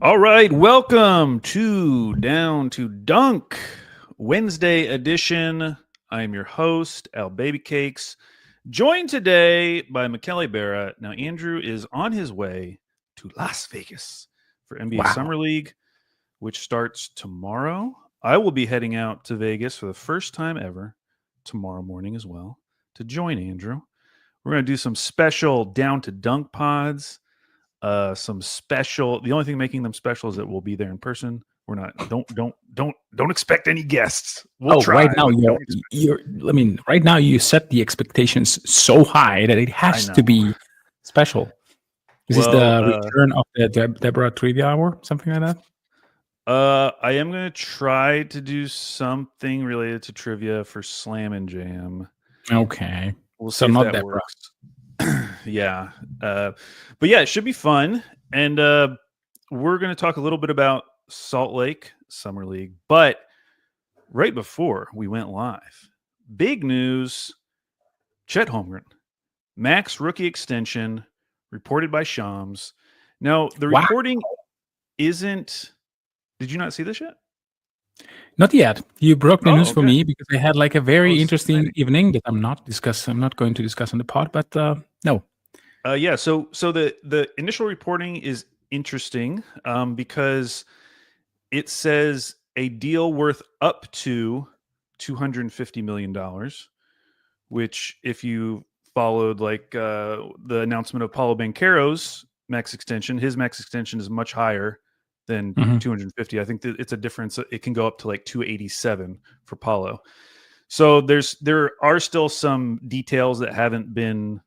All right, welcome to Down to Dunk Wednesday edition. I am your host, Al Baby Cakes, joined today by Michele Berra. Now, Andrew is on his way to Las Vegas for NBA Wow. Summer League, which starts tomorrow. I will be heading out to Vegas for the first time ever tomorrow morning as well to join Andrew. We're going to do some special Down to Dunk pods. Some special. The only thing making them special is that we'll be there in person. We're not. Don't expect any guests. We'll try. Right now But you're don't expect. you're I mean, right now you set the expectations so high that it I has know. to be special. This is Well, the return of the Deborah Trivia Hour, something like that. I am gonna try to do something related to trivia for Slam and Jam. Okay. We'll So see if not that Deborah. works. Yeah, but yeah, it should be fun, and we're gonna talk a little bit about Salt Lake Summer League, but right before we went live, big news: Chet Holmgren, max rookie extension, reported by Shams. Now, the Wow. reporting isn't. Did you not see this yet? Not yet. You broke the Oh, news for okay. me because I had like a very Oh, interesting exciting. evening that I'm not going to discuss on the pod, but no. Yeah. So the initial reporting is interesting because it says a deal worth up to $250 million, which, if you followed like the announcement of Paulo Banchero's max extension, his max extension is much higher than Mhm. 250. I think that it's a difference. It can go up to like 287 for Paulo. So there are still some details that haven't been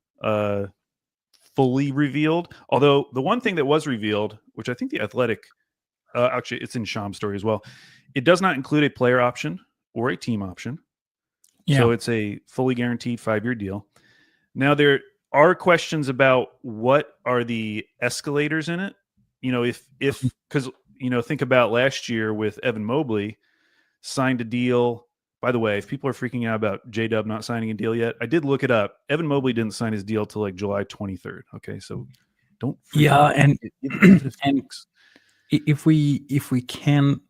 fully revealed. Although the one thing that was revealed, which I think the Athletic, actually it's in Sham's story as well, it does not include a player option or a team option. Yeah. So it's a fully guaranteed 5-year deal. Now, there are questions about what are the escalators in it. You know, if because think about last year with Evan Mobley, signed a deal. By the way, if people are freaking out about J-Dub not signing a deal yet, I did look it up. Evan Mobley didn't sign his deal till like July 23rd. Okay, so don't freak Yeah, out. and Give it a few and weeks. if we can,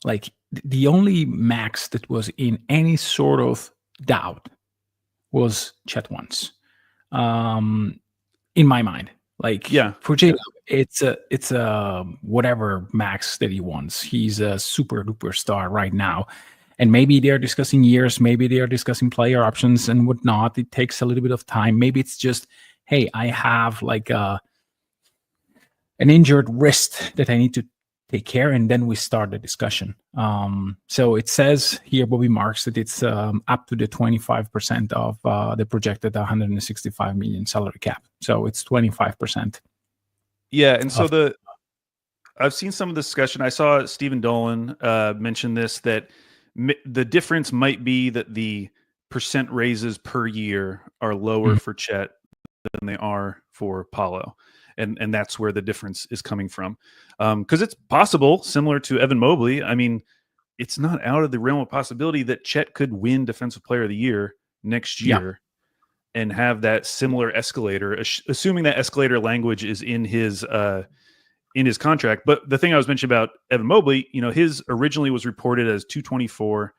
like, the only max that was in any sort of doubt was Chet once. In my mind, like, Yeah, for J, it's a whatever max that he wants. He's a super duper star right now, and maybe they're discussing years, maybe they are discussing player options and whatnot. It takes a little bit of time. Maybe it's just, hey, I have like an injured wrist that I need to take care, and then we start the discussion. So it says here, Bobby Marks, that it's up to the 25% of the projected 165 million salary cap. So it's 25% yeah, and so of. I've seen some of the discussion. I saw Stephen Dolan mention this, that the difference might be that the percent raises per year are lower Mhm. for Chet than they are for Paulo. And that's where the difference is coming from. Because it's possible, similar to Evan Mobley. I mean, it's not out of the realm of possibility that Chet could win Defensive Player of the Year next Yeah, year and have that similar escalator, assuming that escalator language is in his contract. But the thing I was mentioning about Evan Mobley, his originally was reported as 224,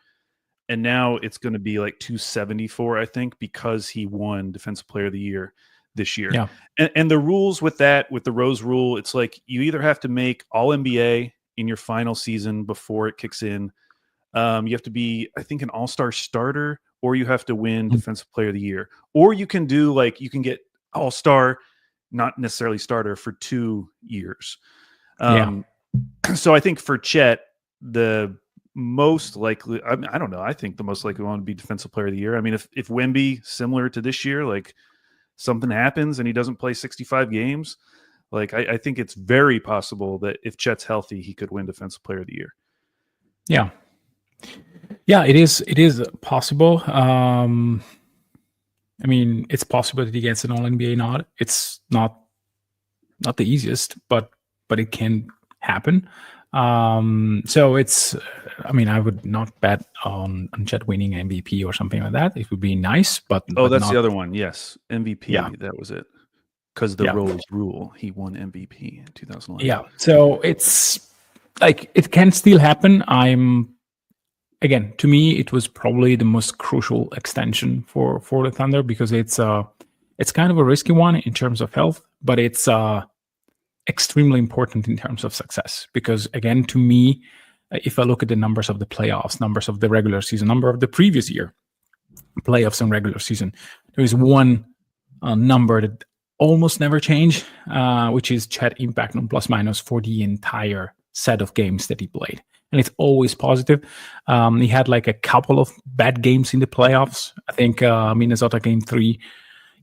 and now it's going to be like 274, I think, because he won Defensive Player of the Year this year. yeah, And the rules with that, with the Rose Rule, it's like you either have to make All NBA in your final season before it kicks in. You have to be, I think, an All-Star starter, or you have to win Mhm. Defensive Player of the Year, or you can do like you can get All-Star, not necessarily starter, for 2 years. Yeah, So I think for Chet, the most likely, I don't know, I think the most likely one would be Defensive Player of the Year. I mean, if Wemby, similar to this year, like something happens and he doesn't play 65 games, like I think it's very possible that if Chet's healthy, he could win Defensive Player of the Year. yeah, yeah. It is possible. I mean, it's possible that he gets an All NBA nod. It's not the easiest, but it can happen. So it's, I mean, I would not bet on Chet winning MVP or something like that. It would be nice, but Oh, that's the not. other one. Yes, Yeah, MVP. That was it. because the Rose rule, he won MVP in 2011. Yeah, so it's like it can still happen. Again, to me, it was probably the most crucial extension for the Thunder because it's kind of a risky one in terms of health, but it's extremely important in terms of success. Because again, to me, if I look at the numbers of the playoffs, numbers of the regular season, number of the previous year playoffs and regular season, there is one number that almost never change, which is Chet impact on plus minus for the entire set of games that he played. And it's always positive. He had like a couple of bad games in the playoffs. I think Minnesota game 3,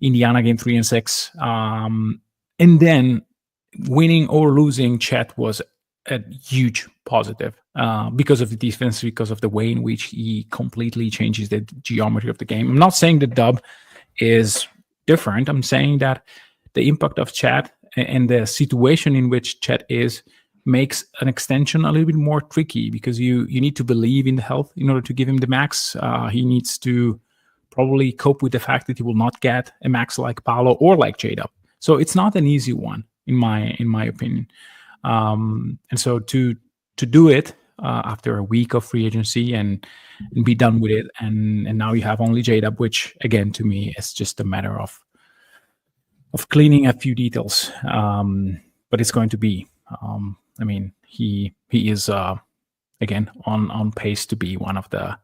Indiana game 3 and 6. And then winning or losing, Chet was a huge positive because of the defense, because of the way in which he completely changes the geometry of the game. I'm not saying the dub is different. I'm saying that the impact of Chet and the situation in which Chet is makes an extension a little bit more tricky because you need to believe in the health in order to give him the max. He needs to probably cope with the fact that he will not get a max like Paolo or like J-Dub. So it's not an easy one in my opinion. And so to do it after a week of free agency and be done with it, and now you have only J-Dub, which again to me is just a matter of cleaning a few details. But it's going to be. I mean, he is again on pace to be one All-NBA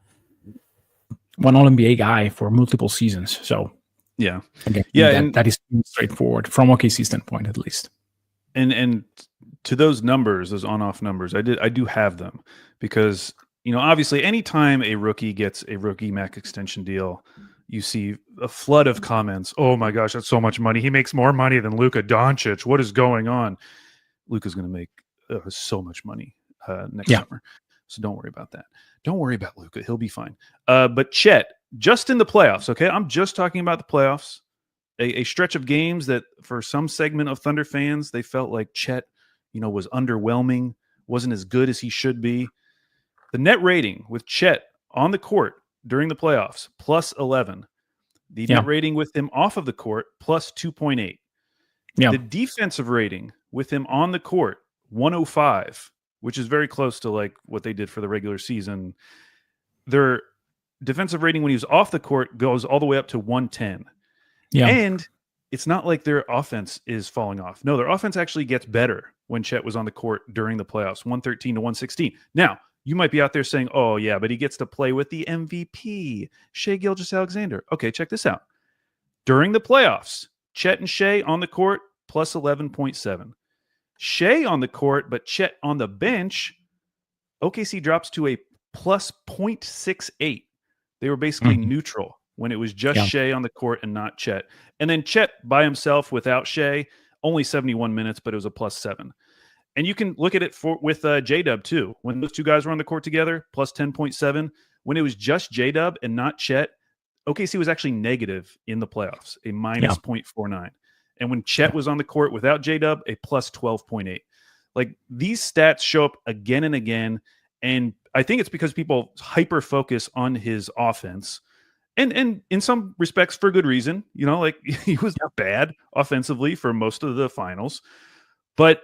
guy for multiple seasons. So yeah, again, and that is straightforward from OKC standpoint, at least. And to those numbers, those on-off numbers, I do have them because obviously, anytime a rookie gets a rookie max extension deal, you see a flood of comments. Oh my gosh, that's so much money! He makes more money than Luka Doncic. What is going on? Luka's going to make so much money next summer. So don't worry about that. Don't worry about Luka. He'll be fine. But Chet, just in the playoffs, okay? I'm just talking about the playoffs. A stretch of games that for some segment of Thunder fans, they felt like Chet, was underwhelming, wasn't as good as he should be. The net rating with Chet on the court during the playoffs, plus 11. The net rating with him off of the court, plus 2.8. The defensive rating with him on the court, 105, which is very close to like what they did for the regular season. Their defensive rating when he was off the court goes all the way up to 110. And it's not like their offense is falling off. No, their offense actually gets better when Chet was on the court during the playoffs, 113 to 116. Now, you might be out there saying, oh, yeah, but he gets to play with the MVP, Shai Gilgeous-Alexander. Okay, check this out. During the playoffs, Chet and Shai on the court, plus 11.7. Shai on the court, but Chet on the bench, OKC drops to a plus 0.68. They were basically neutral when it was just Shai on the court and not Chet. And then Chet by himself without Shai, only 71 minutes, but it was a plus 7. And you can look at it with J-Dub too. When those two guys were on the court together, plus 10.7. When it was just J-Dub and not Chet, OKC was actually negative in the playoffs, a minus 0.49. And when Chet was on the court without J-Dub, a plus 12.8. Like these stats show up again and again. And I think it's because people hyper focus on his offense. And in some respects for good reason, like he was bad offensively for most of the finals. But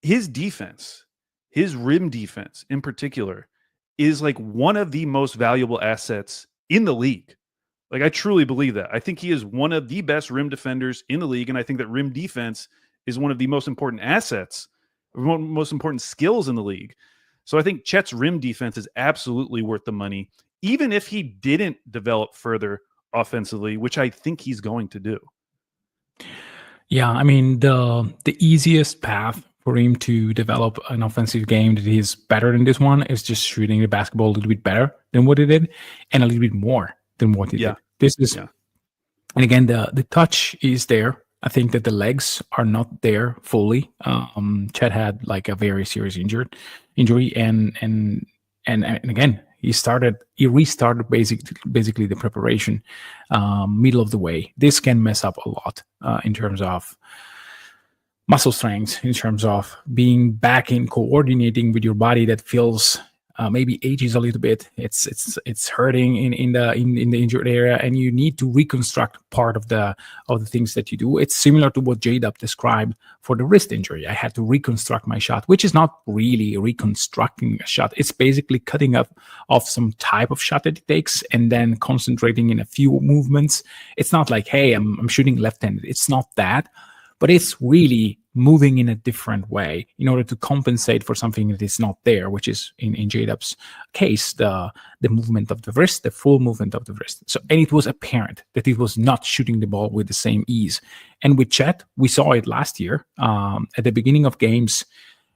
his defense, his rim defense in particular, is like one of the most valuable assets in the league. Like, I truly believe that. I think he is one of the best rim defenders in the league, and I think that rim defense is one of the most important assets, most important skills in the league. So I think Chet's rim defense is absolutely worth the money, even if he didn't develop further offensively, which I think he's going to do. Yeah, I mean, the easiest path for him to develop an offensive game that is better than this one is just shooting the basketball a little bit better than what he did, and a little bit more than what he did. This is, and again, the touch is there. I think that the legs are not there fully. Chet had like a very serious injury, and again, he restarted basically the preparation middle of the way. This can mess up a lot in terms of muscle strength, in terms of being back in coordinating with your body that feels maybe ages a little bit. It's hurting in the injured area, and you need to reconstruct part of the things that you do. It's similar to what J-Dub described for the wrist injury. I had to reconstruct my shot, which is not really reconstructing a shot. It's basically cutting off some type of shot that it takes and then concentrating in a few movements. It's not like, hey, I'm shooting left-handed. It's not that, but it's really moving in a different way in order to compensate for something that is not there, which is in J-Dub's case, the movement of the wrist, the full movement of the wrist. So, and it was apparent that it was not shooting the ball with the same ease. And with Chet, we saw it last year at the beginning of games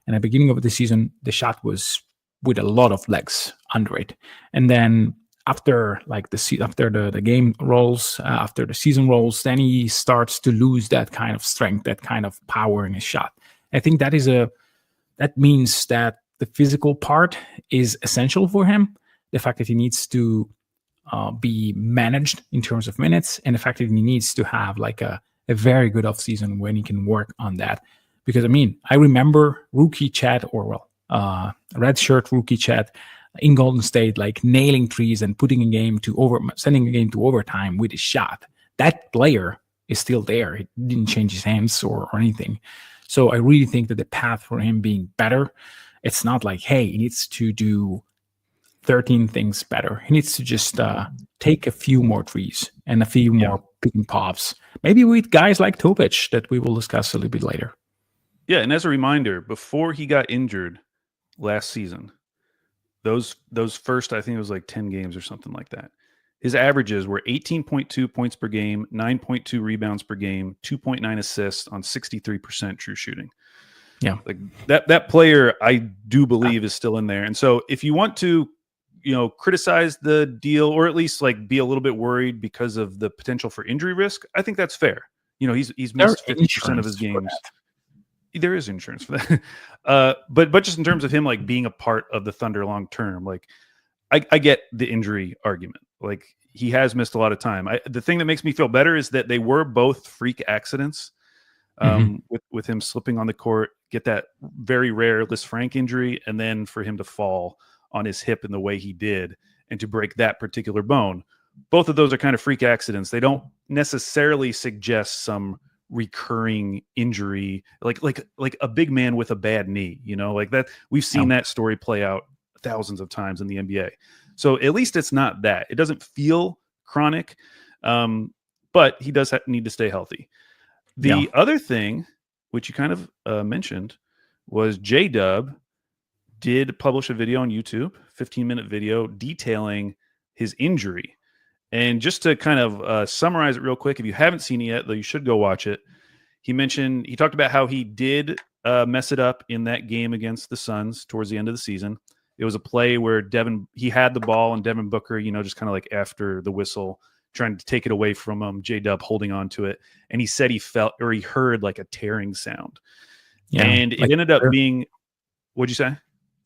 and at the beginning of the season, the shot was with a lot of legs under it. And then after the game rolls, after the season rolls, then he starts to lose that kind of strength, that kind of power in his shot. I think that means that the physical part is essential for him. The fact that he needs to be managed in terms of minutes, and the fact that he needs to have like a very good off season when he can work on that. Because I remember rookie Chet, red shirt rookie Chet in Golden State, like nailing threes and sending a game to overtime with his shot. That player is still there. He didn't change his hands or anything. So I really think that the path for him being better, it's not like, hey, he needs to do 13 things better. He needs to just take a few more threes and a few more pick and pops. Maybe with guys like Topic that we will discuss a little bit later. Yeah, and as a reminder, before he got injured last season, those first, I think it was like 10 games or something like that, his averages were 18.2 points per game, 9.2 rebounds per game, 2.9 assists on 63% true shooting. Yeah. Like that player, I do believe, is still in there. And so if you want to, criticize the deal, or at least like be a little bit worried because of the potential for injury risk, I think that's fair. He's missed 50% of his games. There is insurance for that. But just in terms of him like being a part of the Thunder long term, like I get the injury argument. Like he has missed a lot of time. The thing that makes me feel better is that they were both freak accidents. With him slipping on the court, get that very rare Liz Frank injury, and then for him to fall on his hip in the way he did and to break that particular bone. Both of those are kind of freak accidents. They don't necessarily suggest some recurring injury, like a big man with a bad knee, like that. We've seen that story play out thousands of times in the NBA. So at least it's not that. It doesn't feel chronic, but he does need to stay healthy. The other thing, which you kind of mentioned, was J-Dub did publish a video on YouTube, 15-minute video detailing his injury. And just to kind of summarize it real quick, if you haven't seen it yet, though you should go watch it, he talked about how he did mess it up in that game against the Suns towards the end of the season. It was a play where he had the ball and Devin Booker, just kind of like after the whistle, trying to take it away from him, J-Dub holding on to it. And he said he heard like a tearing sound. Yeah, and it ended up being, what'd you say?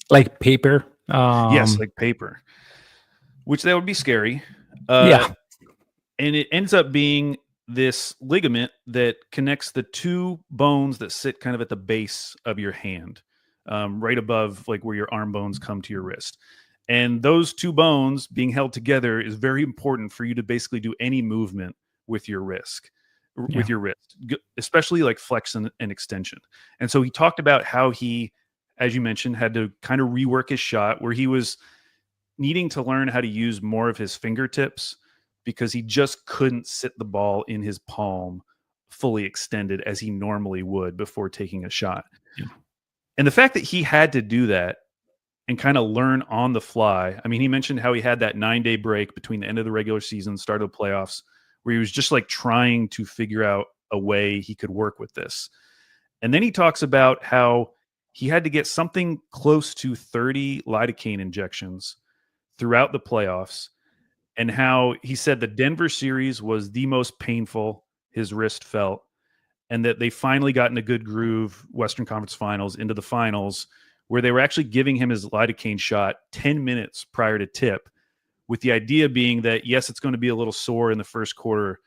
Like paper. Yes, like paper, which that would be scary. And it ends up being this ligament that connects the two bones that sit kind of at the base of your hand, right above like where your arm bones come to your wrist. And those two bones being held together is very important for you to basically do any movement with your wrist, especially like flex and extension. And so he talked about how he, as you mentioned, had to kind of rework his shot, where he was needing to learn how to use more of his fingertips because he just couldn't sit the ball in his palm fully extended as he normally would before taking a shot. Yeah. And the fact that he had to do that and kind of learn on the fly. I mean, he mentioned how he had that 9-day break between the end of the regular season, start of the playoffs, where he was just like trying to figure out a way he could work with this. And then he talks about how he had to get something close to 30 lidocaine injections throughout the playoffs, and how he said the Denver series was the most painful his wrist felt, and that they finally got in a good groove, Western Conference Finals, into the finals, where they were actually giving him his lidocaine shot 10 minutes prior to tip, with the idea being that, yes, it's going to be a little sore in the first quarter,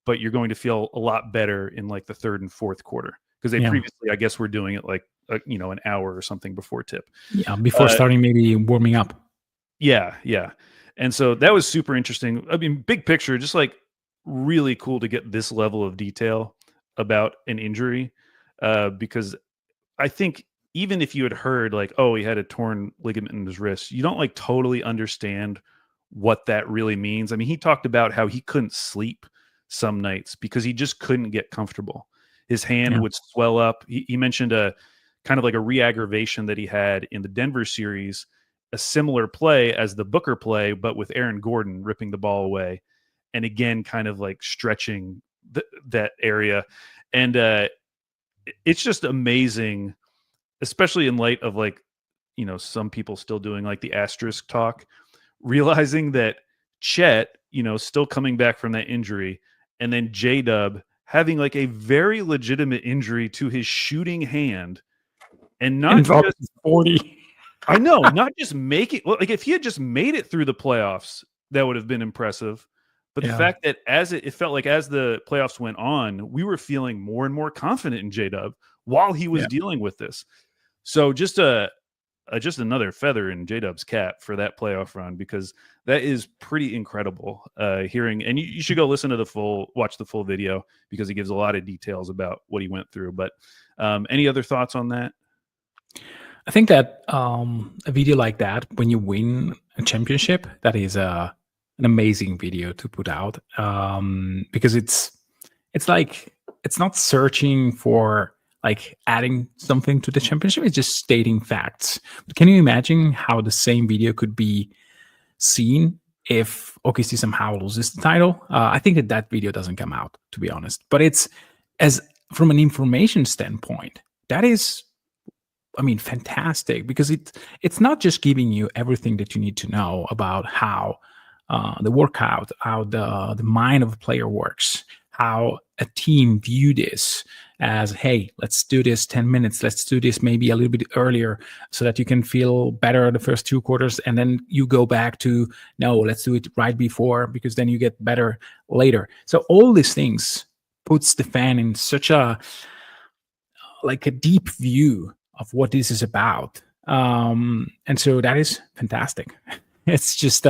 but you're going to feel a lot better in like the third and fourth quarter. because they Yeah. previously, I guess, were doing it like an hour or something before tip. Yeah, before starting maybe warming up. Yeah, yeah. And so that was super interesting. I mean, big picture, just like really cool to get this level of detail about an injury, because I think even if you had heard like, oh, he had a torn ligament in his wrist, you don't like totally understand what that really means. I mean, he talked about how he couldn't sleep some nights because he just couldn't get comfortable. His hand Yeah. would swell up. He mentioned a kind of like a re-aggravation that he had in the Denver series, a similar play as the Booker play, but with Aaron Gordon ripping the ball away. And again, kind of like stretching that area. And it's just amazing, especially in light of like, some people still doing like the asterisk talk, realizing that Chet, still coming back from that injury, and then J-Dub having like a very legitimate injury to his shooting hand, and not dropping just 40. I know, not just make it. Like if he had just made it through the playoffs, that would have been impressive. But the Yeah. fact that as it felt like as the playoffs went on, we were feeling more and more confident in J-Dub while he was Yeah. dealing with this. So just just another feather in J-Dub's cap for that playoff run, because that is pretty incredible. Hearing, and you should go listen to watch the full video, because he gives a lot of details about what he went through. But any other thoughts on that? I think that a video like that, when you win a championship, that is an amazing video to put out, because it's like it's not searching for like adding something to the championship. It's just stating facts. But can you imagine how the same video could be seen if OKC somehow loses the title? I think that video doesn't come out, to be honest. But it's as from an information standpoint, that is, I mean, fantastic, because it's not just giving you everything that you need to know about how the workout, how the mind of a player works, how a team view this as, hey, let's do this 10 minutes, let's do this maybe a little bit earlier so that you can feel better the first 2 quarters, and then you go back to, no, let's do it right before, because then you get better later. So all these things puts the fan in such a deep view of what this is about, and so that is fantastic. It's just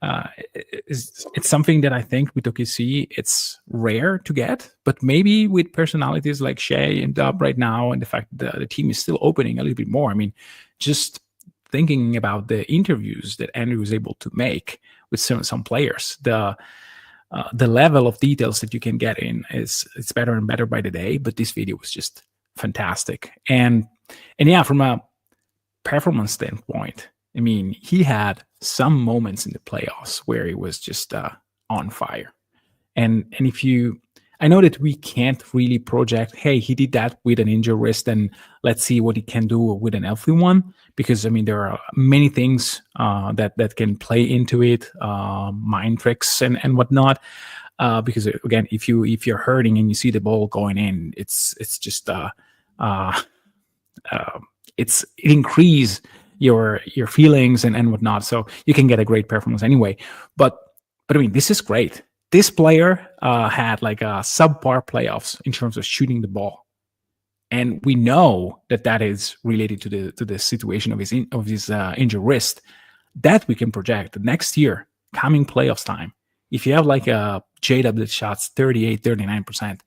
it's something that I think with OKC it's rare to get, but maybe with personalities like Shea and Dub right now, and the fact that the team is still opening a little bit more. I mean, just thinking about the interviews that Andrew was able to make with some players, the level of details that you can get in it's better and better by the day. But this video was just fantastic, and yeah, from a performance standpoint, I mean, he had some moments in the playoffs where he was just on fire. And if I know that we can't really project, hey, he did that with an injured wrist, and let's see what he can do with an healthy one, because I mean, there are many things that can play into it, mind tricks and whatnot. Because again, if you're hurting and you see the ball going in, it's just it increase your feelings and whatnot, so you can get a great performance anyway. But I mean, this is great. This player had like a subpar playoffs in terms of shooting the ball, and we know that is related to the situation of his injured wrist. That we can project the next year, coming playoffs time. If you have like a J-Dub that shots 38, 39%,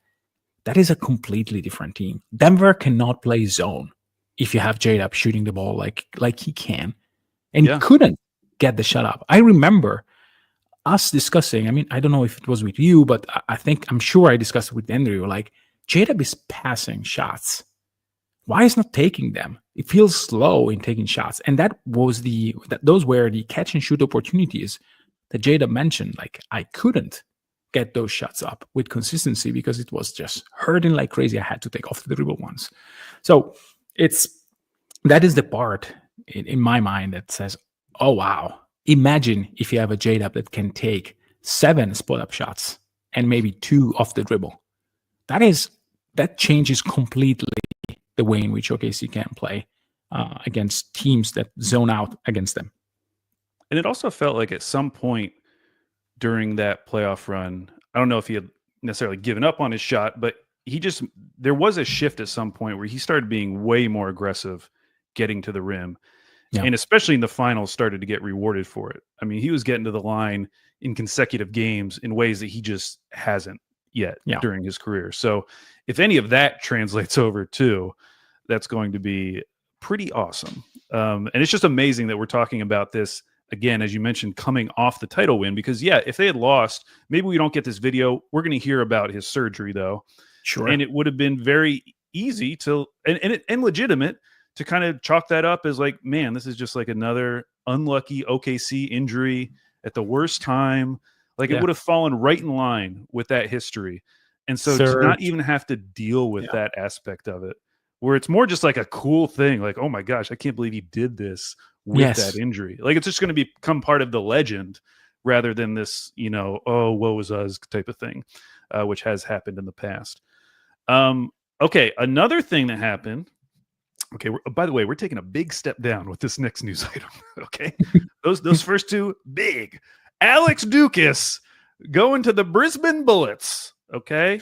that is a completely different team. Denver cannot play zone if you have J-Dub shooting the ball like he can, and he couldn't get the shot up. I remember us discussing, I mean, I don't know if it was with you, but I'm sure I discussed it with Andrew, like, J-Dub is passing shots. Why is not taking them? It feels slow in taking shots. And those were the catch and shoot opportunities that J-Dub mentioned. Like, I couldn't get those shots up with consistency because it was just hurting like crazy. I had to take off the dribble once. So that is the part in my mind that says, oh, wow. Imagine if you have a J-Dub that can take 7 spot-up shots and maybe 2 off the dribble. That changes completely the way in which OKC can play against teams that zone out against them. And it also felt like at some point during that playoff run, I don't know if he had necessarily given up on his shot, but there was a shift at some point where he started being way more aggressive getting to the rim. Yeah. And especially in the finals started to get rewarded for it. I mean, he was getting to the line in consecutive games in ways that he just hasn't yet during his career. So if any of that translates over too, that's going to be pretty awesome. And it's just amazing that we're talking about this again, as you mentioned, coming off the title win, because if they had lost, maybe we don't get this video. We're going to hear about his surgery though. Sure. And it would have been very easy to, and legitimate to kind of chalk that up as like, man, this is just like another unlucky OKC injury at the worst time. Like it would have fallen right in line with that history. And so to not even have to deal with that aspect of it, where it's more just like a cool thing. Like, oh my gosh, I can't believe he did this with that injury. Like it's just going to become part of the legend rather than this, oh, woe is us type of thing, which has happened in the past. Okay. Another thing that happened. Okay. By the way, we're taking a big step down with this next news item. Okay. Those first two, big. Alex Dukas going to the Brisbane Bullets. Okay.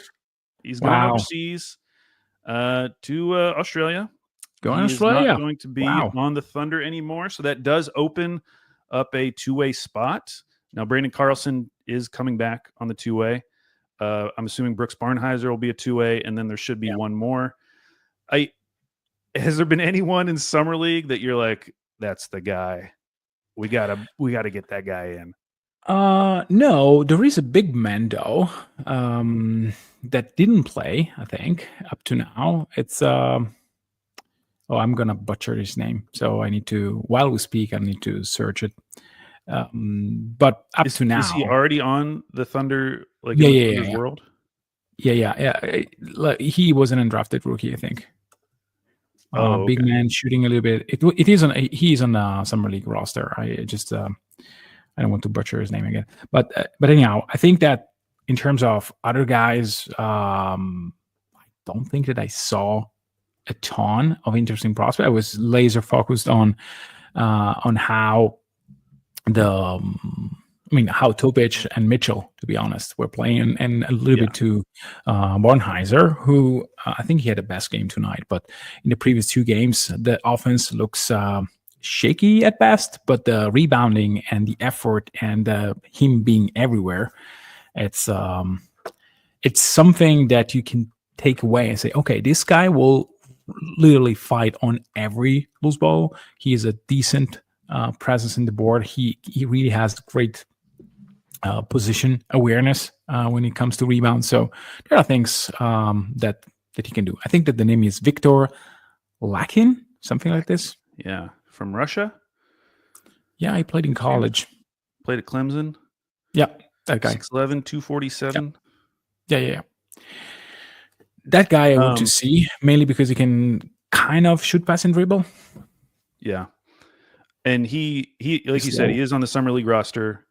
He's going overseas to Australia. He's not going to be on the Thunder anymore. So that does open up a two-way spot. Now, Brandon Carlson is coming back on the two-way. I'm assuming Brooks Barnheiser will be a two-way, and then there should be one more. Has there been anyone in Summer League that you're like, that's the guy? We gotta get that guy in. No, there is a big man though that didn't play, I think, up to now. It's I'm gonna butcher his name, so I need to, while we speak, I need to search it. But up to now, is he already on the Thunder? Like Thunder's world? Yeah. He was an undrafted rookie, I think. Big man shooting a little bit. He's on the Summer League roster. I just I don't want to butcher his name again. But anyhow, I think that in terms of other guys, I don't think that I saw a ton of interesting prospects. I was laser focused on how how Topic and Mitchell, to be honest, were playing, and a little bit to Bornheiser, who I think he had the best game tonight. But in the previous two games, the offense looks shaky at best, but the rebounding and the effort and him being everywhere, it's something that you can take away and say, okay, this guy will literally fight on every loose ball. He is a decent presence in the board. He really has great position awareness when it comes to rebounds. So there are things that he can do. I think that the name is Victor Lakin, something like this. Yeah. From Russia? Yeah, he played in college. Played at Clemson? Yeah, that guy. 6'11", 247? Yeah. That guy I want to see, mainly because he can kind of shoot, pass, and dribble. Yeah. And he like you said, he is on the Summer League roster.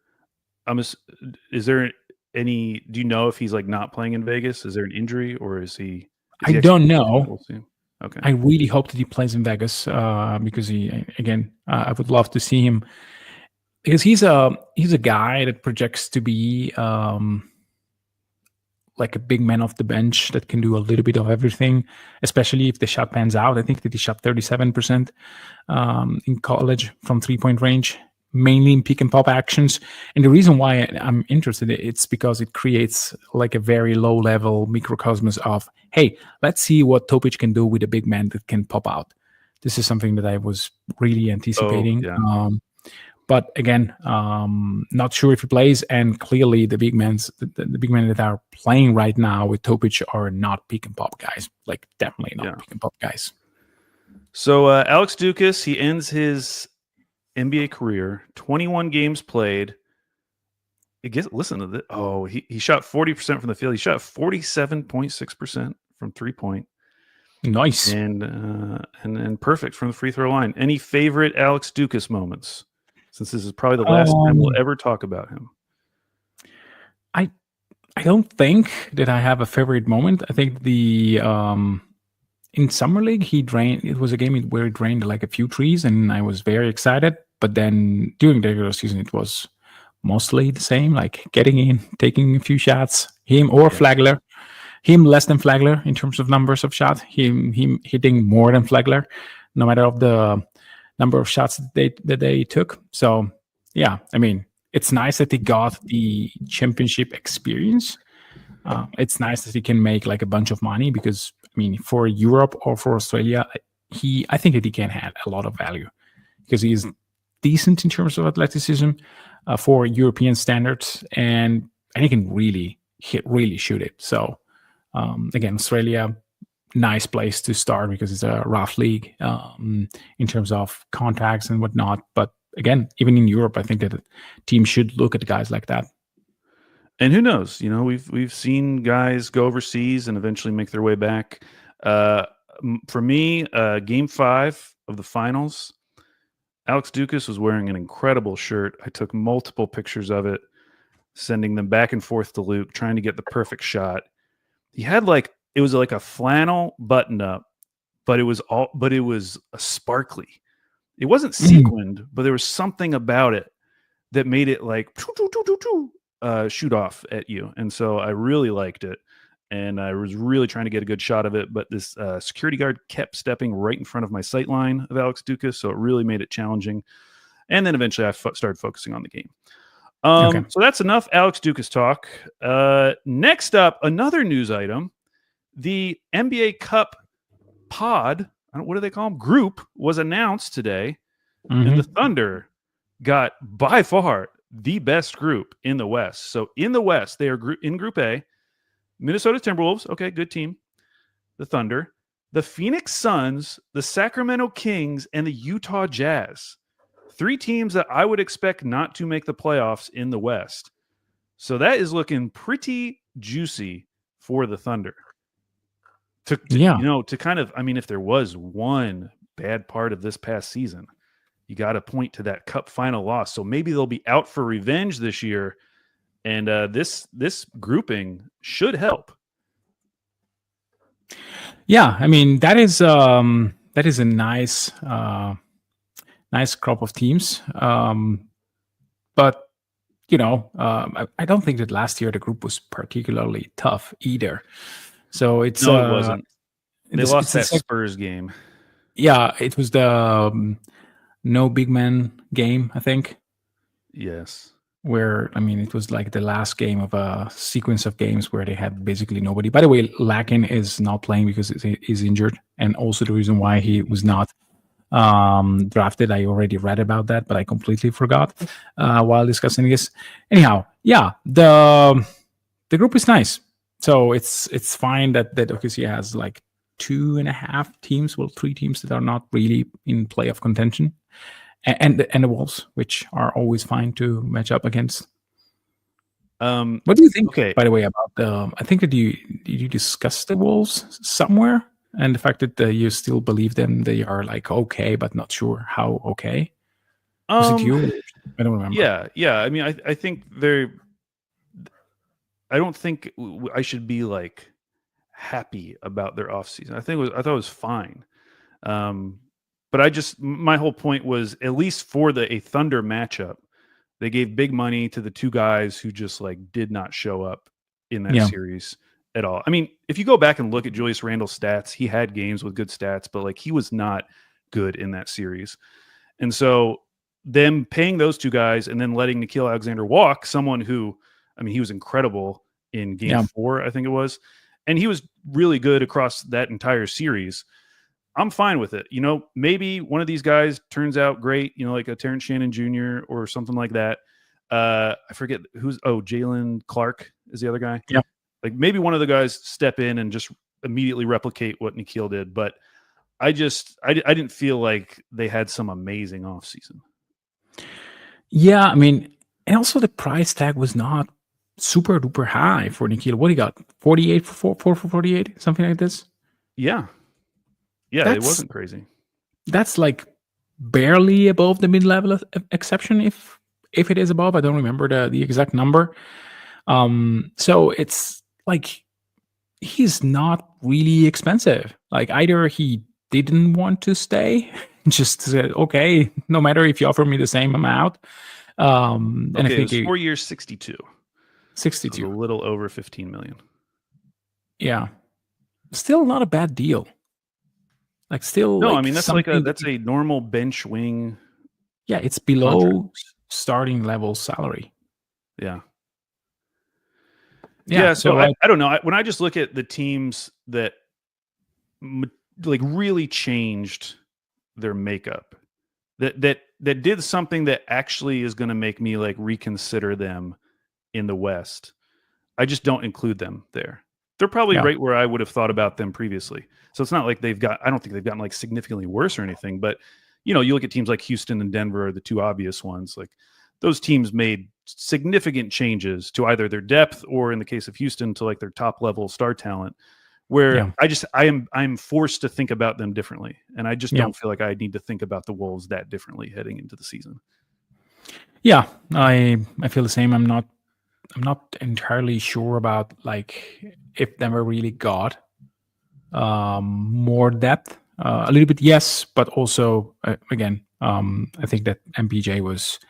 Is there any, do you know if he's like not playing in Vegas? Is there an injury, or is he I don't know. We'll see. Okay. I really hope that he plays in Vegas because I would love to see him, because he's a guy that projects to be like a big man off the bench that can do a little bit of everything, especially if the shot pans out. I think that he shot 37% in college from 3-point range, mainly in pick and pop actions. And the reason why I'm interested, it's because it creates like a very low level microcosmos of, hey, let's see what Topic can do with a big man that can pop out. This is something that I was really anticipating. But again, not sure if he plays. And clearly the big men that are playing right now with Topic are not pick and pop guys. Like definitely not pick and pop guys. So Alex Dukas, he ends his NBA career, 21 games played. Listen to this. Oh, he shot 40% from the field. He shot 47.6% from 3-point. Nice. And perfect from the free throw line. Any favorite Alex Dukas moments? Since this is probably the last time we'll ever talk about him. I don't think that I have a favorite moment. I think in Summer League, it was a game where he drained like a few threes, and I was very excited. But then during the regular season, it was mostly the same, like getting in, taking a few shots, him or Flagler. Him less than Flagler in terms of numbers of shots. Him hitting more than Flagler, no matter of the number of shots that they took. So yeah, I mean, it's nice that he got the championship experience. It's nice that he can make like a bunch of money because I mean, for Europe or for Australia, I think that he can add a lot of value because he's decent in terms of athleticism for European standards, and he can really shoot it. So again, Australia, nice place to start because it's a rough league in terms of contacts and whatnot. But again, even in Europe, I think that teams should look at guys like that. And who knows? You know, we've seen guys go overseas and eventually make their way back. For me, Game 5 of the finals, Alex Dukas was wearing an incredible shirt. I took multiple pictures of it, sending them back and forth to Luke, trying to get the perfect shot. He had it was like a flannel button up, but it was a sparkly. It wasn't sequined, but there was something about it that made it like shoot off at you. And so I really liked it. And I was really trying to get a good shot of it, but this security guard kept stepping right in front of my sight line of Alex Dukas, so it really made it challenging. And then eventually I started focusing on the game. So that's enough Alex Dukas talk. Next up, another news item. The NBA Cup pod, what do they call them? Group was announced today, and the Thunder got by far the best group in the West. So in the West, they are in Group A. Minnesota Timberwolves, okay, good team. The Thunder, the Phoenix Suns, the Sacramento Kings, and the Utah Jazz. 3 teams that I would expect not to make the playoffs in the West. So that is looking pretty juicy for the Thunder. To kind of, I mean, if there was one bad part of this past season, you got to point to that Cup final loss. So maybe they'll be out for revenge this year. And this grouping should help. Yeah, I mean that is a nice crop of teams. But I don't think that last year the group was particularly tough either. So it wasn't. They lost that Spurs game. Yeah, it was the no big man game, I think. Yes. Where, I mean, it was like the last game of a sequence of games where they had basically nobody. By the way, Lakin is not playing because he's injured. And also the reason why he was not drafted, I already read about that, but I completely forgot while discussing this. Anyhow, yeah, the group is nice. So it's fine that OKC has like 2.5 teams, 3 teams that are not really in playoff contention. And the Wolves, which are always fine to match up against. What do you think, by the way, about I think that you discussed the Wolves somewhere, and the fact that you still believe them, they are like okay, but not sure how okay. Was it you? I don't remember. Yeah. I mean, I think they're. I don't think I should be like happy about their offseason. I thought it was fine. But my whole point was, at least for a Thunder matchup, they gave big money to the 2 guys who just like did not show up in that series at all. I mean, if you go back and look at Julius Randle's stats, he had games with good stats, but like he was not good in that series. And so them paying those 2 guys and then letting Nickeil Alexander walk, someone who, I mean, he was incredible in game 4, I think it was. And he was really good across that entire series. I'm fine with it. Maybe one of these guys turns out great, like a Terrence Shannon Jr. or something like that. I forget Jalen Clark is the other guy. Yeah. Like maybe one of the guys step in and just immediately replicate what Nickeil did. But I didn't feel like they had some amazing offseason. Yeah, I mean, and also the price tag was not super duper high for Nickeil. What he got? 48 for 48, something like this? Yeah. Yeah, it wasn't crazy. That's like barely above the mid-level exception, if it is above. I don't remember the exact number. So it's like he's not really expensive. Like either he didn't want to stay, just said, okay, no matter if you offer me the same amount. And I think it was 4 years, 62. 62. So a little over 15 million. Yeah. Still not a bad deal. Like still No, like I mean that's something that's a normal bench wing yeah, it's contract. below starting level salary. Yeah. Yeah. Yeah, So so like I don't know. When I just look at the teams that like really changed their makeup, that did something that actually is going to make me like reconsider them in the West, I just don't include them there. They're probably yeah. right where I would have thought about them previously. So it's not like I don't think they've gotten like significantly worse or anything, but you look at teams like Houston and Denver are the two obvious ones. Like those teams made significant changes to either their depth or in the case of Houston to like their top level star talent where Yeah. I'm forced to think about them differently. And I just Yeah. don't feel like I need to think about the Wolves that differently heading into the season. Yeah. I feel the same. I'm not entirely sure about like if Denver really got more depth. A little bit, yes, but also again, I think that MPJ was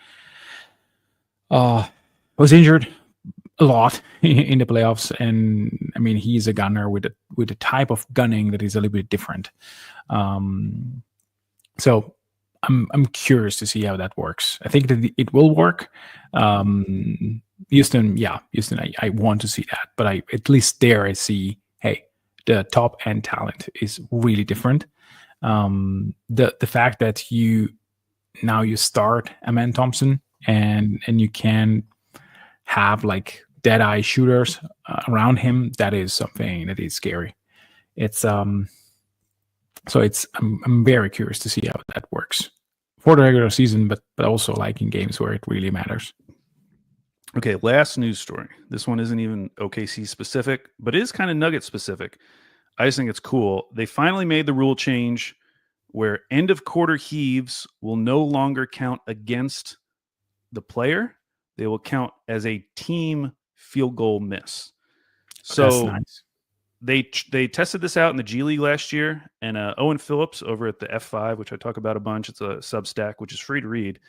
injured a lot in the playoffs, and I mean he's a gunner with a type of gunning that is a little bit different. So I'm curious to see how that works. I think that it will work. Houston, I want to see that, but I at least there I see, hey, the top end talent is really different. The fact that you start Amen Thompson and you can have like dead eye shooters around him, that is something that is scary. It's so it's I'm very curious to see how that works for the regular season, but also like in games where it really matters. Okay, last news story. This one isn't even OKC specific, but it is kind of Nugget specific. I just think it's cool. They finally made the rule change where end of quarter heaves will no longer count against the player. They will count as a team field goal miss. So That's nice. they tested this out in the G League last year, and Owen Phillips over at the F5, which I talk about a bunch, it's a Substack, which is free to read.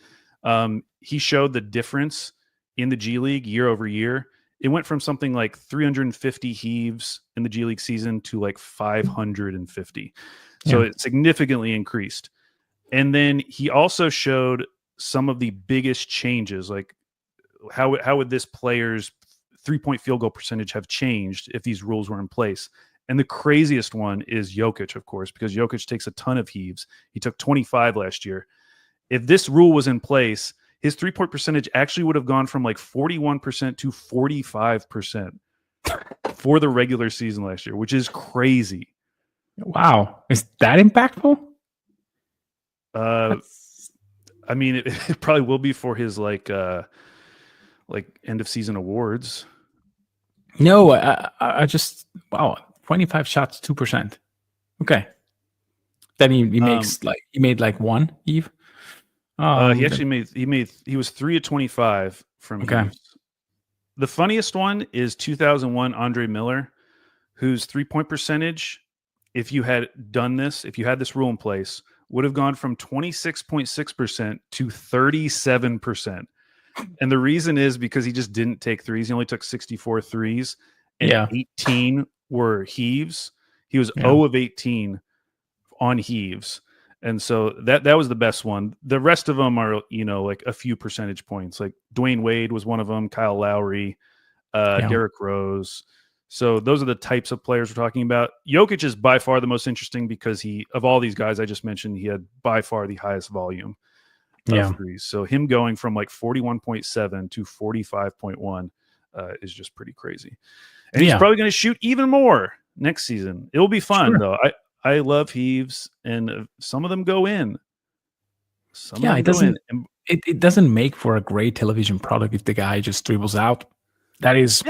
He showed the difference in the G League year over year. It went from something like 350 heaves in the G League season to like 550. So it significantly increased. And then he also showed some of the biggest changes, like how would this player's 3-point field goal percentage have changed if these rules were in place. And the craziest one is Jokic, of course, because Jokic takes a ton of heaves. He took 25 last year. If this rule was in place, his 3-point percentage actually would have gone from like 41% to 45% for the regular season last year, which is crazy. Wow. Is that impactful? I mean, it probably will be for his like end of season awards. No, I just 25 shots, 2%. Okay. Then he makes he made like one Eve. He actually he was 3 of 25 from heaves. The funniest one is 2001 Andre Miller, whose 3-point percentage, if you had this rule in place, would have gone from 26.6% to 37%. And the reason is because he just didn't take threes. He only took 64 threes, and 18 were heaves. He was 0 of 18 on heaves. And so that was the best one. The rest of them are, like a few percentage points. Like Dwayne Wade was one of them, Kyle Lowry, Derrick Rose. So those are the types of players we're talking about. Jokic is by far the most interesting because of all these guys I just mentioned, he had by far the highest volume of threes. So him going from like 41.7 to 45.1 is just pretty crazy. And he's probably going to shoot even more next season. It'll be fun though. I love heaves, and some of them go in. It doesn't. It doesn't make for a great television product if the guy just dribbles out. That is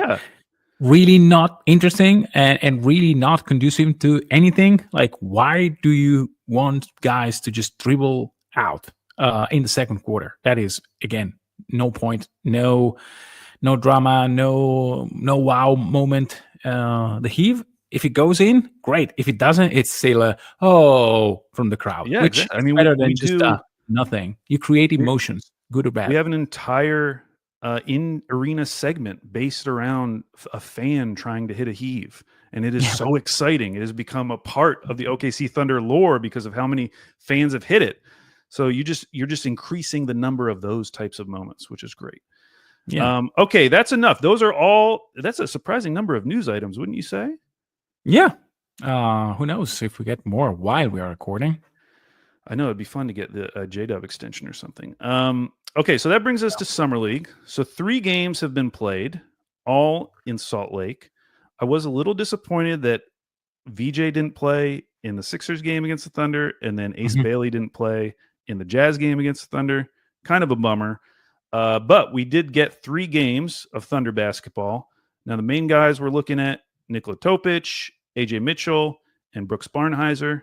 really not interesting and really not conducive to anything. Like, why do you want guys to just dribble out in the second quarter? That is, again, no point, no drama, no wow moment. The heave, if it goes in, great. If it doesn't, it's still from the crowd. Yeah, which exactly. I mean, better than just nothing. You create emotions, good or bad. We have an entire in-arena segment based around a fan trying to hit a heave. And it is so exciting. It has become a part of the OKC Thunder lore because of how many fans have hit it. So you're just increasing the number of those types of moments, which is great. Yeah. Okay, that's enough. That's a surprising number of news items, wouldn't you say? Yeah. Who knows if we get more while we are recording. I know it'd be fun to get the JDub extension or something. Okay, so that brings us to Summer League. So 3 games have been played, all in Salt Lake. I was a little disappointed that VJ didn't play in the Sixers game against the Thunder, and then Ace Bailey didn't play in the Jazz game against the Thunder. Kind of a bummer. But we did get 3 games of Thunder basketball. Now, the main guys we're looking at, Nikola Topic, AJ Mitchell, and Brooks Barnhizer.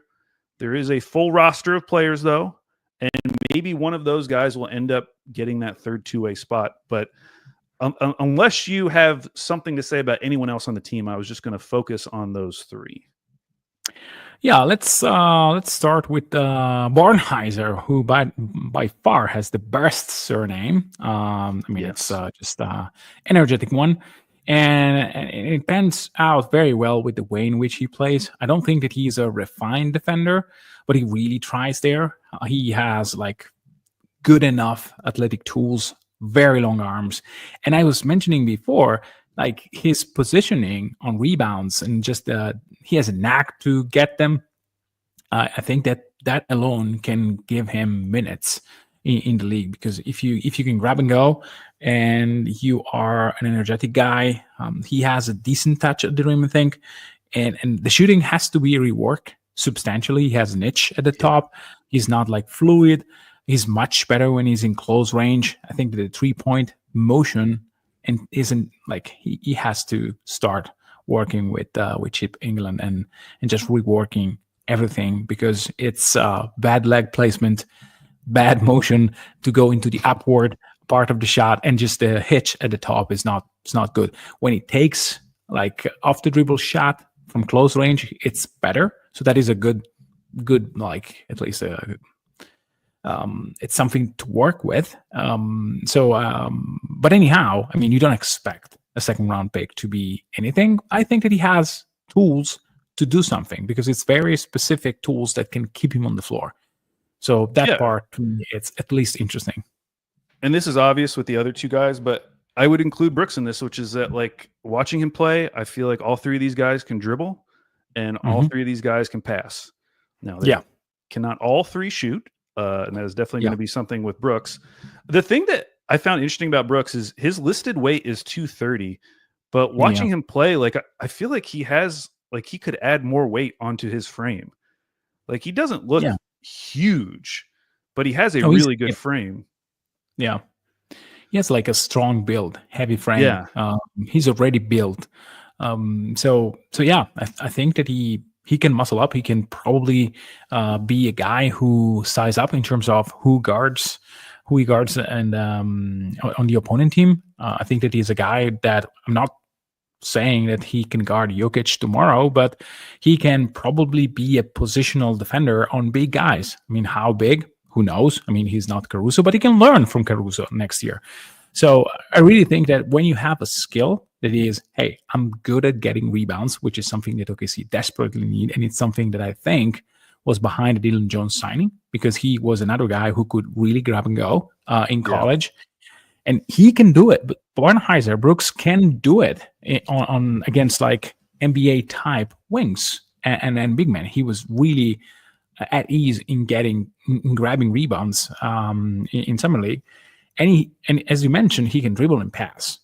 There is a full roster of players, though, and maybe one of those guys will end up getting that third two-way spot. But unless you have something to say about anyone else on the team, I was just going to focus on those 3. Yeah, let's start with Barnhizer, who by far has the best surname. It's just energetic one, and it pans out very well with the way in which he plays. I don't think that he's a refined defender, but he really tries there. He has like good enough athletic tools, very long arms, and I was mentioning before, like his positioning on rebounds and just he has a knack to get them. I think that alone can give him minutes in the league, because if you can grab and go and you are an energetic guy, he has a decent touch at the rim, I think, and the shooting has to be reworked substantially. He has an itch at the top. He's not like fluid. He's much better when he's in close range. I think the 3-point motion and isn't like he has to start working with Chip England and just reworking everything, because it's bad leg placement, bad motion to go into the upward part of the shot, and just the hitch at the top is not good. When he takes like off the dribble shot from close range, it's better. So that is a good like at least it's something to work with. But anyhow, I mean, you don't expect a second round pick to be anything. I think that he has tools to do something, because it's very specific tools that can keep him on the floor. So that part, to me, it's at least interesting. And this is obvious with the other 2 guys, but I would include Brooks in this, which is that, like, watching him play, I feel like all 3 of these guys can dribble, and all 3 of these guys can pass. Now, they cannot all 3 shoot, and that is definitely going to be something with Brooks. The thing that I found interesting about Brooks is his listed weight is 230, but watching him play, like, I feel like he has, like, he could add more weight onto his frame. Like, he doesn't look huge, but he has a really good frame. Yeah. He has like a strong build, heavy frame. Yeah. He's already built. So I think that he can muscle up. He can probably be a guy who size up in terms of who he guards and on the opponent team. I think that he's a guy that I'm not saying that he can guard Jokic tomorrow, but he can probably be a positional defender on big guys. I mean, how big? Who knows? I mean, he's not Caruso, but he can learn from Caruso next year. So I really think that when you have a skill that is, hey, I'm good at getting rebounds, which is something that OKC desperately need, and it's something that I think was behind the Dylan Jones signing, because he was another guy who could really grab and go in college. And he can do it, but Barnhizer, Brooks can do it on against like NBA type wings and big men. He was really at ease in grabbing rebounds in summer league, and as you mentioned, he can dribble and pass.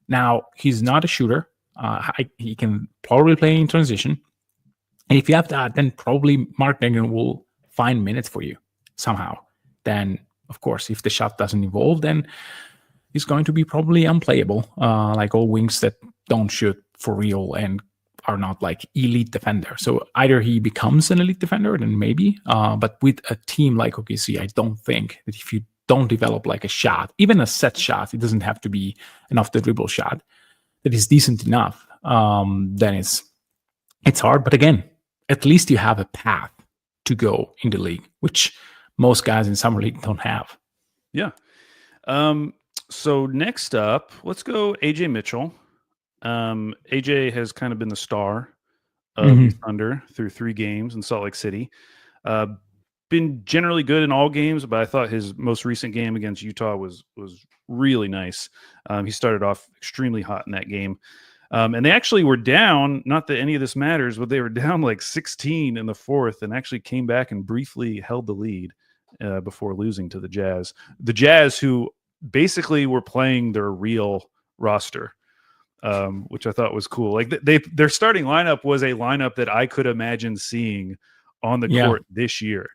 Now he's not a shooter. He can probably play in transition, and if you have that, then probably Mark Degnan will find minutes for you somehow. Then, of course, if the shot doesn't evolve, then he's going to be probably unplayable, like all wings that don't shoot for real and are not like elite defender. So either he becomes an elite defender, then maybe. But with a team like OKC, I don't think that if you don't develop like a shot, even a set shot, it doesn't have to be an off the dribble shot, that is decent enough, then it's hard. But again, at least you have a path to go in the league, which most guys in summer league don't have. Yeah. So next up, let's go AJ Mitchell. AJ has kind of been the star of the Thunder through 3 games in Salt Lake City. Been generally good in all games, but I thought his most recent game against Utah was really nice. He started off extremely hot in that game. And they actually were down, not that any of this matters, but they were down like 16 in the fourth and actually came back and briefly held the lead before losing to the Jazz. The Jazz, who basically were playing their real roster, which I thought was cool. Like their starting lineup was a lineup that I could imagine seeing on the court this year.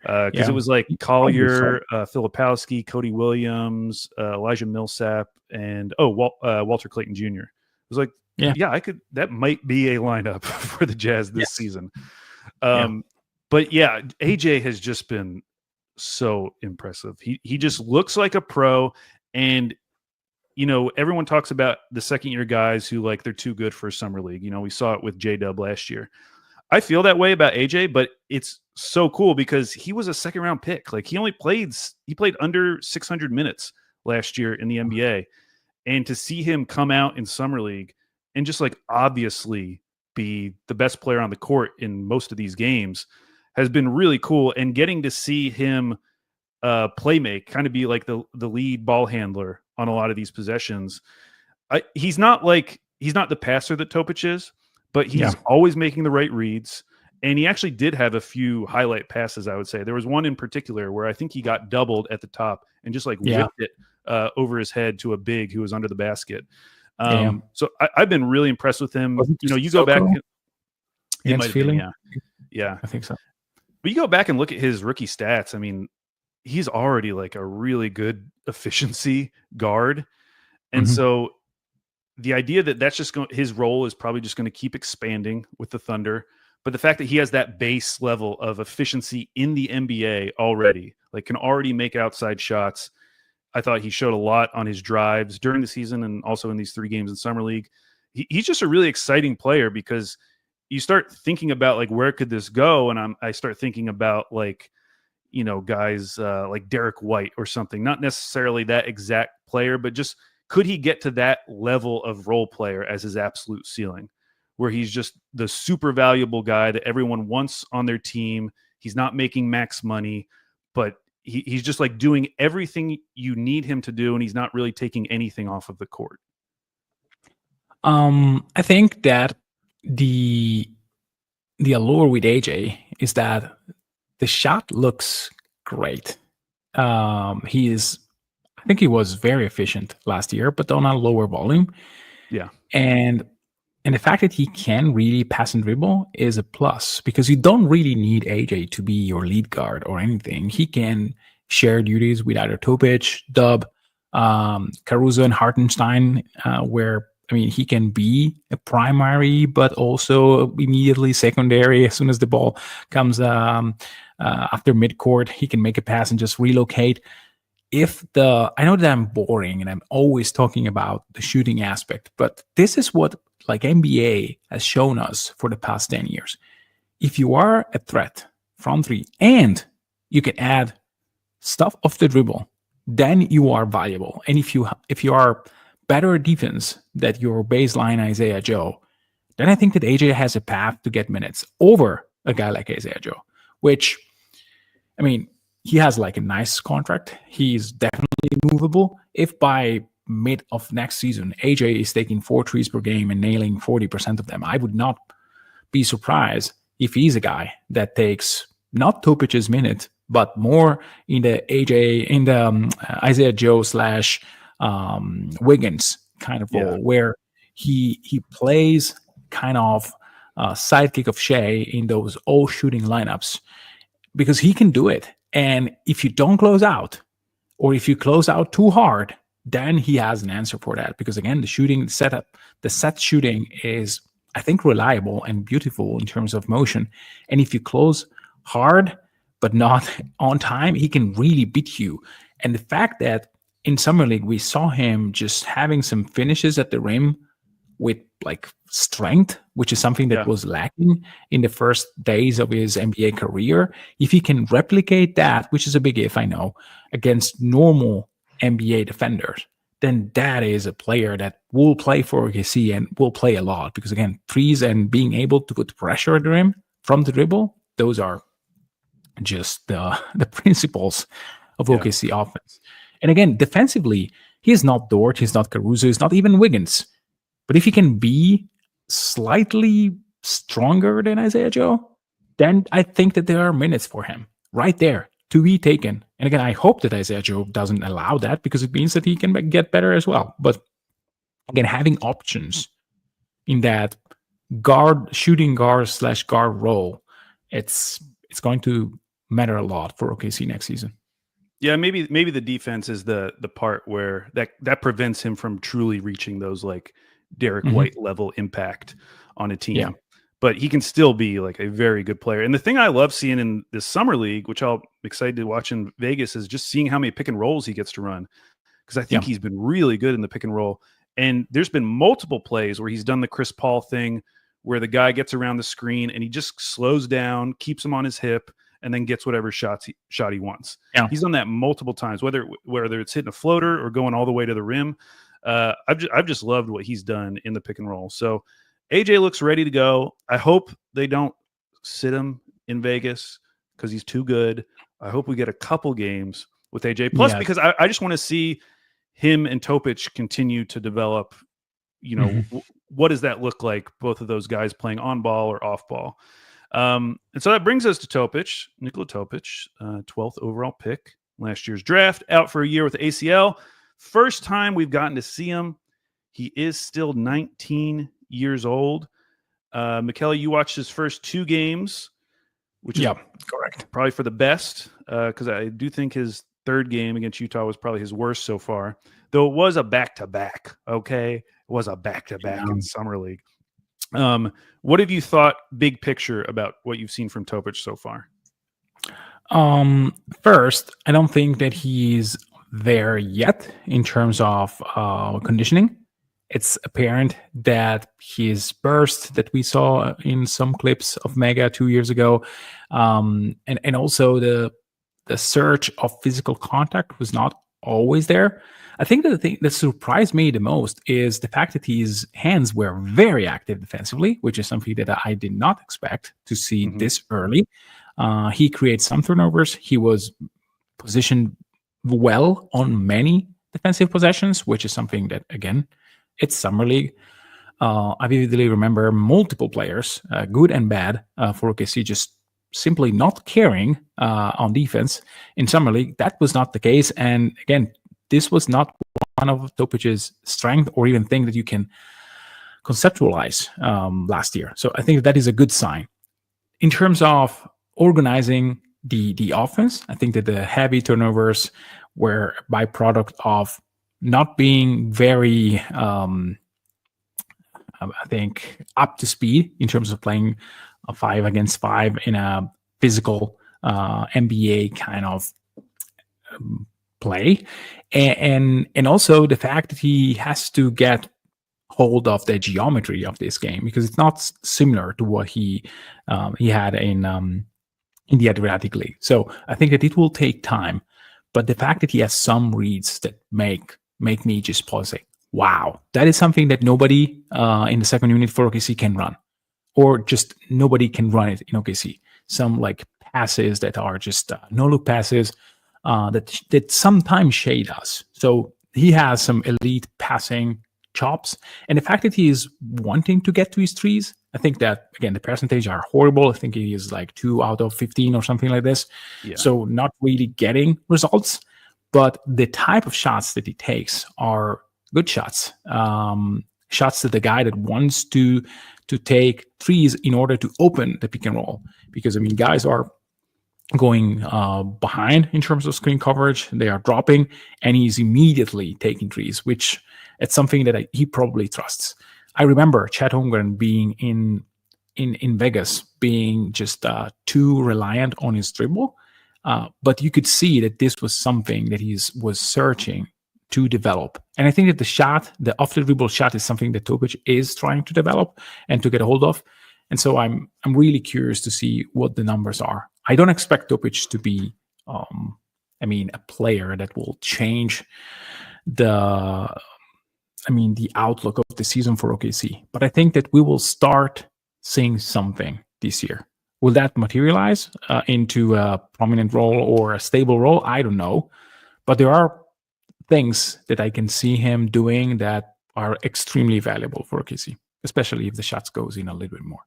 Because it was like Collier, Filipowski, Cody Williams, Elijah Millsap, and Walter Clayton Jr. It was like, that might be a lineup for the Jazz this season. But yeah, AJ has just been so impressive. He just looks like a pro, and everyone talks about the second year guys who like they're too good for summer league. We saw it with J-Dub last year. I feel that way about AJ, but it's so cool because he was a second round pick. Like he played under 600 minutes last year in the NBA. And to see him come out in summer league and just like obviously be the best player on the court in most of these games has been really cool. And getting to see him play make, kind of be like the lead ball handler on a lot of these possessions. He's not the passer that Topic is, but he's always making the right reads. And he actually did have a few highlight passes, I would say. There was one in particular where I think he got doubled at the top and just like whipped it over his head to a big who was under the basket. So I've been really impressed with him. You go back. Against feeling? Yeah. I think so. But you go back and look at his rookie stats. I mean, he's already like a really good efficiency guard. And so the idea that that's just his role is probably just going to keep expanding with the Thunder. But the fact that he has that base level of efficiency in the NBA already, like can already make outside shots. I thought he showed a lot on his drives during the season and also in these 3 games in Summer League. He's just a really exciting player because you start thinking about like, where could this go? And I start thinking about like, guys like Derek White or something, not necessarily that exact player, but just could he get to that level of role player as his absolute ceiling, where he's just the super valuable guy that everyone wants on their team. He's not making max money, but he's just like doing everything you need him to do, and he's not really taking anything off of the court. I think that the allure with AJ is that the shot looks great. I think he was very efficient last year, but on a lower volume. Yeah. And the fact that he can really pass and dribble is a plus because you don't really need AJ to be your lead guard or anything. He can share duties with either Topic, Dub, Caruso, and Hartenstein, where he can be a primary, but also immediately secondary. As soon as the ball comes after midcourt, he can make a pass and just relocate. I know that I'm boring and I'm always talking about the shooting aspect, but this is what like NBA has shown us for the past 10 years. If you are a threat from 3 and you can add stuff off the dribble, then you are valuable. And if you are better defense than your baseline Isaiah Joe, then I think that AJ has a path to get minutes over a guy like Isaiah Joe, which, he has like a nice contract. He's definitely movable. If by mid of next season, AJ is taking 4 threes per game and nailing 40% of them, I would not be surprised if he's a guy that takes not Topic's minute, but more in the Isaiah Joe / Wiggins kind of role, where he plays kind of sidekick of Shea in those all shooting lineups because he can do it. And if you don't close out, or if you close out too hard, then he has an answer for that. Because again, the set shooting is, I think, reliable and beautiful in terms of motion. And if you close hard, but not on time, he can really beat you. And the fact that in Summer League, we saw him just having some finishes at the rim with like strength, which is something that was lacking in the first days of his NBA career. If he can replicate that, which is a big if, I know, against normal NBA defenders, then that is a player that will play for OKC and will play a lot. Because again, threes and being able to put pressure at the rim from the dribble, those are just the principles of OKC offense. And again, defensively, he's not Dort, he's not Caruso, he's not even Wiggins. But if he can be slightly stronger than Isaiah Joe, then I think that there are minutes for him right there to be taken. And again, I hope that Isaiah Joe doesn't allow that, because it means that he can get better as well. But again, having options in that shooting guard / guard role, it's going to matter a lot for OKC next season. Yeah, maybe the defense is the part where that prevents him from truly reaching those like Derek White level impact on a team. Yeah. But he can still be like a very good player. And the thing I love seeing in this summer league, which I'm excited to watch in Vegas, is just seeing how many pick and rolls he gets to run. Because I think he's been really good in the pick and roll. And there's been multiple plays where he's done the Chris Paul thing, where the guy gets around the screen and he just slows down, keeps him on his hip, and then gets whatever shot he wants. Yeah. He's done that multiple times, whether it's hitting a floater or going all the way to the rim. I've just loved what he's done in the pick and roll. So AJ looks ready to go. I hope they don't sit him in Vegas because he's too good. I hope we get a couple games with AJ. Plus, because I just want to see him and Topic continue to develop. You know, what does that look like? Both of those guys playing on ball or off ball. And so that brings us to Topic, Nikola Topic, 12th overall pick last year's draft, out for a year with ACL. First time we've gotten to see him. He is still 19 years old. Michele, you watched his first 2 games, which is correct, probably for the best, because I do think his third game against Utah was probably his worst so far, though it was a back-to-back, okay? It was a back-to-back in Summer League. What have you thought, big picture, about what you've seen from Topic so far? First, I don't think that he's there yet in terms of conditioning. It's apparent that his burst that we saw in some clips of Mega 2 years ago, and also the surge of physical contact was not always there. I think that the thing that surprised me the most is the fact that his hands were very active defensively, which is something that I did not expect to see this early. He created some turnovers. He was positioned well on many defensive possessions, which is something that, again, it's Summer League. I vividly remember multiple players, good and bad, for OKC just simply not caring on defense in Summer League. That was not the case. And again, this was not one of Topic's strength or even thing that you can conceptualize last year. So I think that is a good sign. In terms of organizing the offense, I think that the heavy turnovers were a byproduct of not being very, I think, up to speed in terms of playing a 5 against 5 in a physical NBA kind of play, and also the fact that he has to get hold of the geometry of this game, because it's not similar to what he had in the Adriatic League. So I think that it will take time, but the fact that he has some reads that make me just pause, say, wow, that is something that nobody in the second unit for OKC can run, or just nobody can run it in OKC. Some like passes that are just no-look passes that sometimes shade us. So he has some elite passing chops, and the fact that he is wanting to get to his threes, I think that, again, the percentage are horrible. I think he is like 2 out of 15 or something like this. Yeah. So not really getting results, but the type of shots that he takes are good shots. Shots to the guy that wants to take threes in order to open the pick and roll. Because, I mean, guys are going behind in terms of screen coverage. They are dropping, and he's immediately taking threes, which it's something that he probably trusts. I remember Chet Holmgren being in Vegas, being just too reliant on his dribble. But you could see that this was something that he was searching to develop. And I think that the off-the-dribble shot is something that Topic is trying to develop and to get a hold of. And so I'm really curious to see what the numbers are. I don't expect Topic to be a player that will change the outlook of the season for OKC. But I think that we will start seeing something this year. Will that materialize into a prominent role or a stable role? I don't know. But there are things that I can see him doing that are extremely valuable for OKC, especially if the shots goes in a little bit more.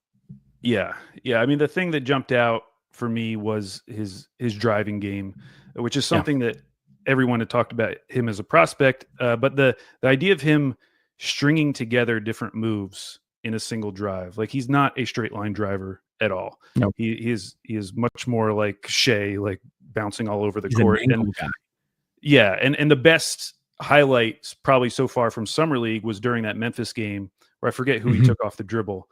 Yeah. I mean, the thing that jumped out for me was his driving game, which is something that everyone had talked about him as a prospect. But the idea of him stringing together different moves in a single drive, like he's not a straight line driver at all. No. He is much more like Shea, like bouncing all over the court. And guy. Yeah, and the best highlights probably so far from Summer League was during that Memphis game where I forget who he took off the dribble,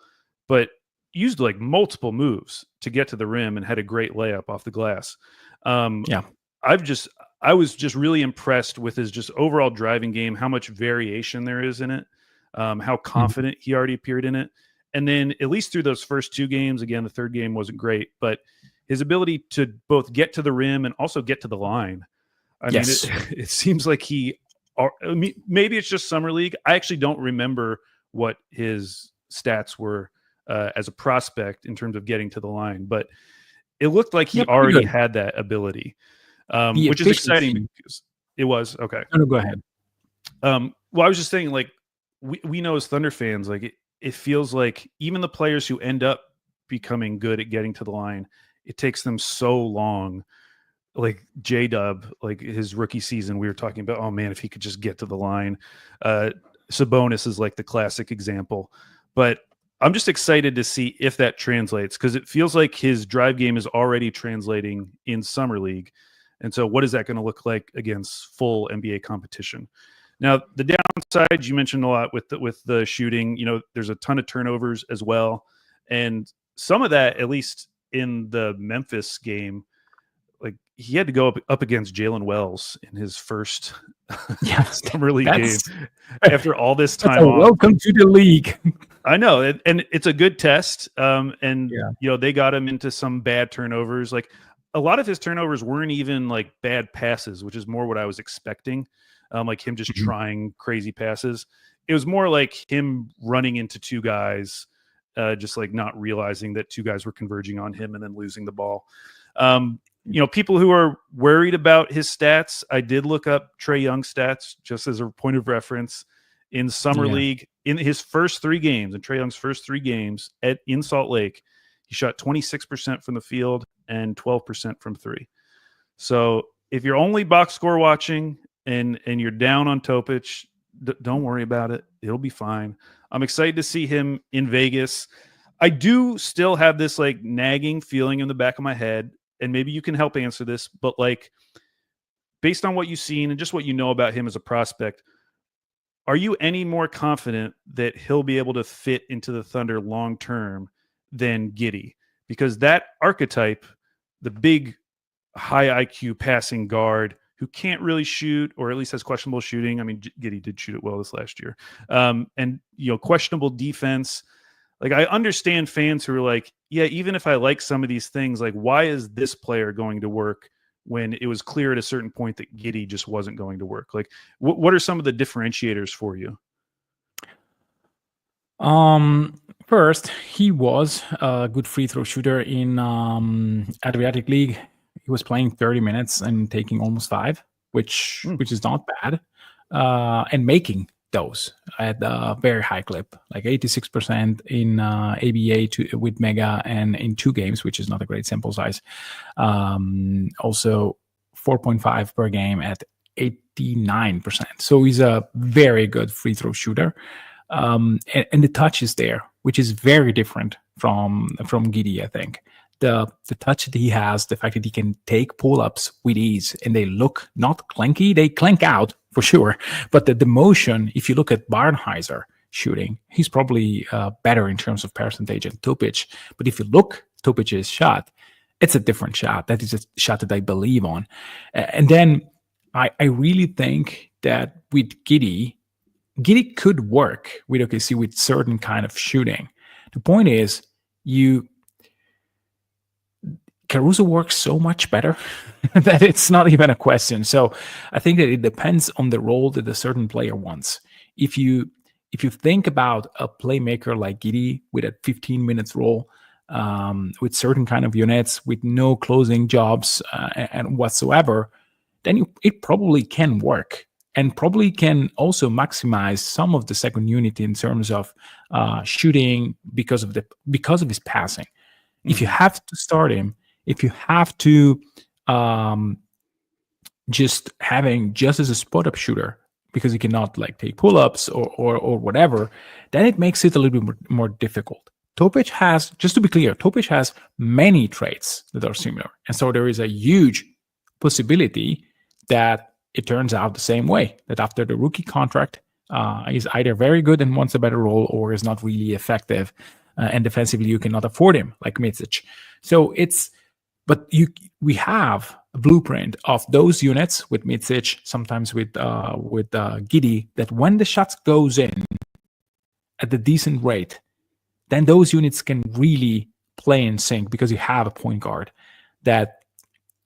but used like multiple moves to get to the rim and had a great layup off the glass. I was just really impressed with his just overall driving game, how much variation there is in it, how confident he already appeared in it. And then at least through those first two games, again, the third game wasn't great, but his ability to both get to the rim and also get to the line. I mean, it seems like maybe it's just Summer League. I actually don't remember what his stats were as a prospect in terms of getting to the line, but it looked like he already had that ability, which is exciting. Because it was okay. No, go ahead. Well, I was just saying, like, we know as Thunder fans, like it feels like even the players who end up becoming good at getting to the line, it takes them so long. Like J-Dub, like his rookie season, we were talking about, oh man, if he could just get to the line. Sabonis is like the classic example. But I'm just excited to see if that translates, because it feels like his drive game is already translating in Summer League. And so what is that going to look like against full NBA competition? Now, the downside, you mentioned a lot with the shooting. You know, there's a ton of turnovers as well. And some of that, at least in the Memphis game, like he had to go up against Jalen Wells in his first Summer League game after all this time off. Welcome to the league. I know, and it's a good test. You know, they got him into some bad turnovers. Like a lot of his turnovers weren't even like bad passes, which is more what I was expecting. Like him just trying crazy passes. It was more like him running into two guys, just like not realizing that two guys were converging on him and then losing the ball. You know, people who are worried about his stats, I did look up Trae Young's stats just as a point of reference. In Summer League, in his first three games, in Trae Young's first three games in Salt Lake, he shot 26% from the field and 12% from three. So if you're only box score watching and you're down on Topic, don't worry about it. It'll be fine. I'm excited to see him in Vegas. I do still have this like nagging feeling in the back of my head, and maybe you can help answer this, but like based on what you've seen and just what you know about him as a prospect, are you any more confident that he'll be able to fit into the Thunder long-term than Giddey? Because that archetype, the big high IQ passing guard who can't really shoot, or at least has questionable shooting. I mean, Giddey did shoot it well this last year. And, you know, questionable defense. Like, I understand fans who are like, yeah, even if I like some of these things, like, why is this player going to work when it was clear at a certain point that Giddey just wasn't going to work? Like, what are some of the differentiators for you? First, he was a good free throw shooter in Adriatic League. He was playing 30 minutes and taking almost 5, which is not bad, and making those at a very high clip, like 86% in ABA with Mega, and in 2 games, which is not a great sample size. Also 4.5 per game at 89%. So he's a very good free throw shooter. And the touch is there, which is very different from Giddey, I think. The touch that he has, the fact that he can take pull-ups with ease, and they look not clanky, they clank out for sure. But the motion, if you look at Barnheiser shooting, he's probably better in terms of percentage than Topic. But if you look Topic's shot, it's a different shot. That is a shot that I believe on. And then I really think that with Giddey could work with OKC with certain kind of shooting. The point is, Caruso works so much better that it's not even a question. So I think that it depends on the role that a certain player wants. If you think about a playmaker like Giddy with a 15 minutes role, with certain kind of units, with no closing jobs and whatsoever, then it probably can work and probably can also maximize some of the second unit in terms of shooting because of his passing. If you have to start him, if you have to just having just as a spot up shooter because he cannot like take pull ups or whatever, then it makes it a little bit more difficult. Topic has, just to be clear, Topic has many traits that are similar, and so there is a huge possibility that it turns out the same way. That after the rookie contract, he's either very good and wants a better role, or is not really effective. And defensively, you cannot afford him, like Mitsic. So we have a blueprint of those units with Mitsic, sometimes with Giddy, that when the shots goes in at a decent rate, then those units can really play in sync because you have a point guard that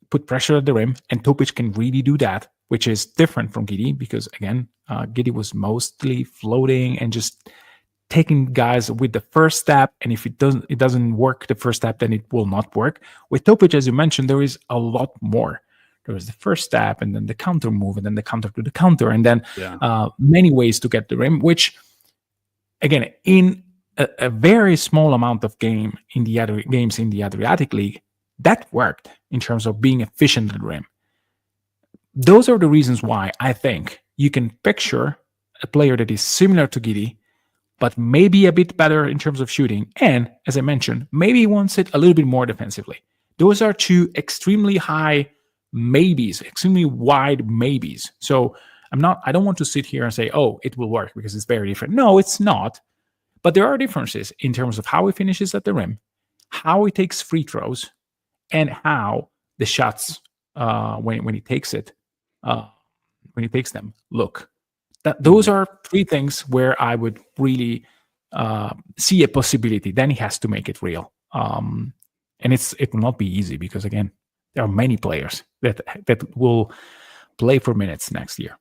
put pressure at the rim, and Topic can really do that, which is different from Giddy because, again, Giddy was mostly floating and just taking guys with the first step, and if it doesn't work the first step, then it will not work. With Topic, as you mentioned, there is a lot more. There is the first step, and then the counter move, and then the counter to the counter, and then many ways to get the rim, which, again, in a very small amount of games in the Adriatic League, that worked in terms of being efficient at the rim. Those are the reasons why I think you can picture a player that is similar to Giddy, but maybe a bit better in terms of shooting. And as I mentioned, maybe wants it a little bit more defensively. Those are two extremely high maybes, extremely wide maybes. So I don't want to sit here and say, oh, it will work because it's very different. No, it's not. But there are differences in terms of how he finishes at the rim, how he takes free throws, and how the shots, when he takes them, look. Those are three things where I would really see a possibility. Then he has to make it real, and it will not be easy because, again, there are many players that will play for minutes next year.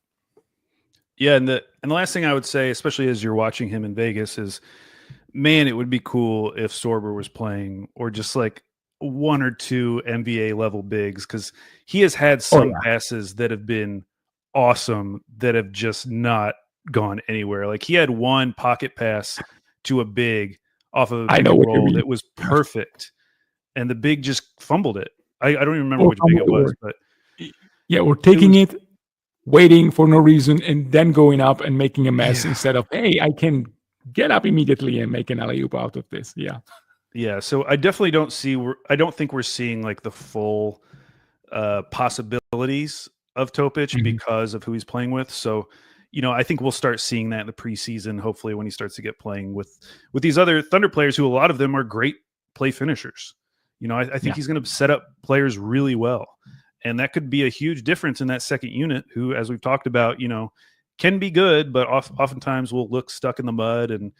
Yeah, and the last thing I would say, especially as you're watching him in Vegas, is, man, it would be cool if Sorber was playing, or just like one or two NBA level bigs, because he has had some passes that have been awesome that have just not gone anywhere. Like he had one pocket pass to a big off of a roll that was perfect, and the big just fumbled it. I don't even remember which big it was, but we're taking it, waiting for no reason, and then going up and making a mess instead of, hey, I can get up immediately and make an alley-oop out of this. Yeah. So I definitely I don't think we're seeing like the full possibilities of Topic because of who he's playing with. So, I think we'll start seeing that in the preseason, hopefully, when he starts to get playing with these other Thunder players, who a lot of them are great play finishers. I think he's going to set up players really well. And that could be a huge difference in that second unit, who, as we've talked about, can be good, but oftentimes will look stuck in the mud and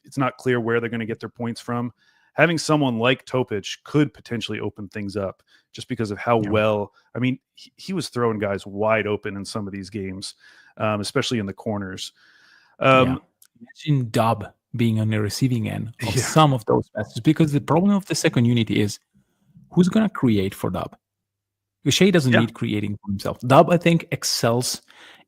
it's not clear where they're going to get their points from. Having someone like Topic could potentially open things up just because of how well, I mean, he was throwing guys wide open in some of these games, especially in the corners. Imagine Dub being on the receiving end of some of those passes, because the problem of the second unit is who's going to create for Dub? Shea doesn't need creating for himself. Dub, I think, excels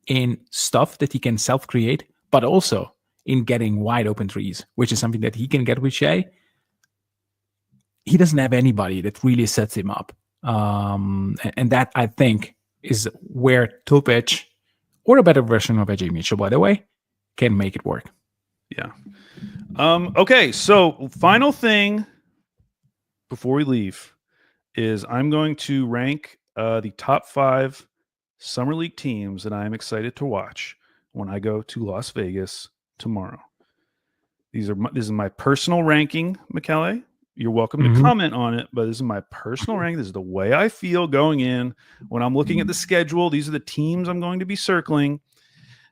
in stuff that he can self-create, but also in getting wide open threes, which is something that he can get with Shea. He doesn't have anybody that really sets him up. And that, I think, is where Topic, or a better version of AJ Mitchell, by the way, can make it work. Yeah. Okay, so final thing before we leave is I'm going to rank the top 5 Summer League teams that I'm excited to watch when I go to Las Vegas tomorrow. This is my personal ranking, Michele. You're welcome to comment on it, but this is my personal ranking. This is the way I feel going in. When I'm looking at the schedule, these are the teams I'm going to be circling.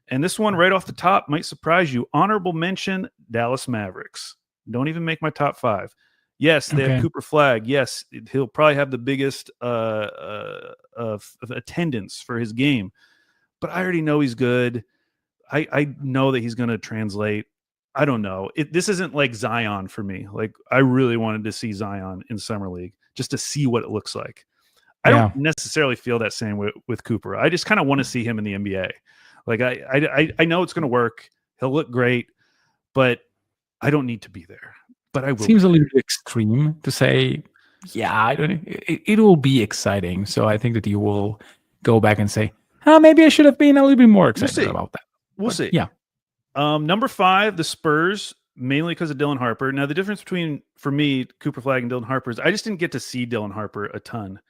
And this one right off the top might surprise you. Honorable mention, Dallas Mavericks. Don't even make my top 5. Yes, they have Okay. Cooper Flagg. Yes, he'll probably have the biggest of attendance for his game. But I already know he's good. I know that he's going to translate. I don't know. This isn't like Zion for me. Like I really wanted to see Zion in Summer League just to see what it looks like. I don't necessarily feel that same with Cooper. I just kind of want to see him in the NBA. Like I know it's going to work. He'll look great, but I don't need to be there. But I will. Seems a little bit extreme to say. Yeah, I don't. It will be exciting. So I think that you will go back and say, "Oh, maybe I should have been a little bit more excited about that." We'll see. Yeah. Number 5, the Spurs, mainly because of Dylan Harper. Now, the difference between, for me, Cooper Flagg and Dylan Harper is I just didn't get to see Dylan Harper a ton.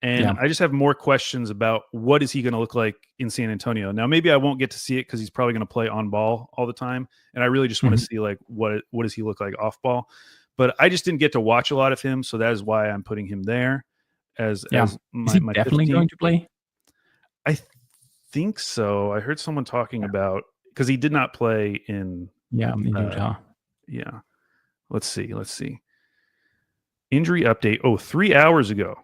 And I just have more questions about what is he going to look like in San Antonio. Now, maybe I won't get to see it because he's probably going to play on ball all the time. And I really just want to see like what does he look like off ball. But I just didn't get to watch a lot of him. So that is why I'm putting him there as my, is he definitely going to play? I think so. I heard someone talking about, because he did not play in Utah. Yeah. Let's see. Injury update. 3 hours ago.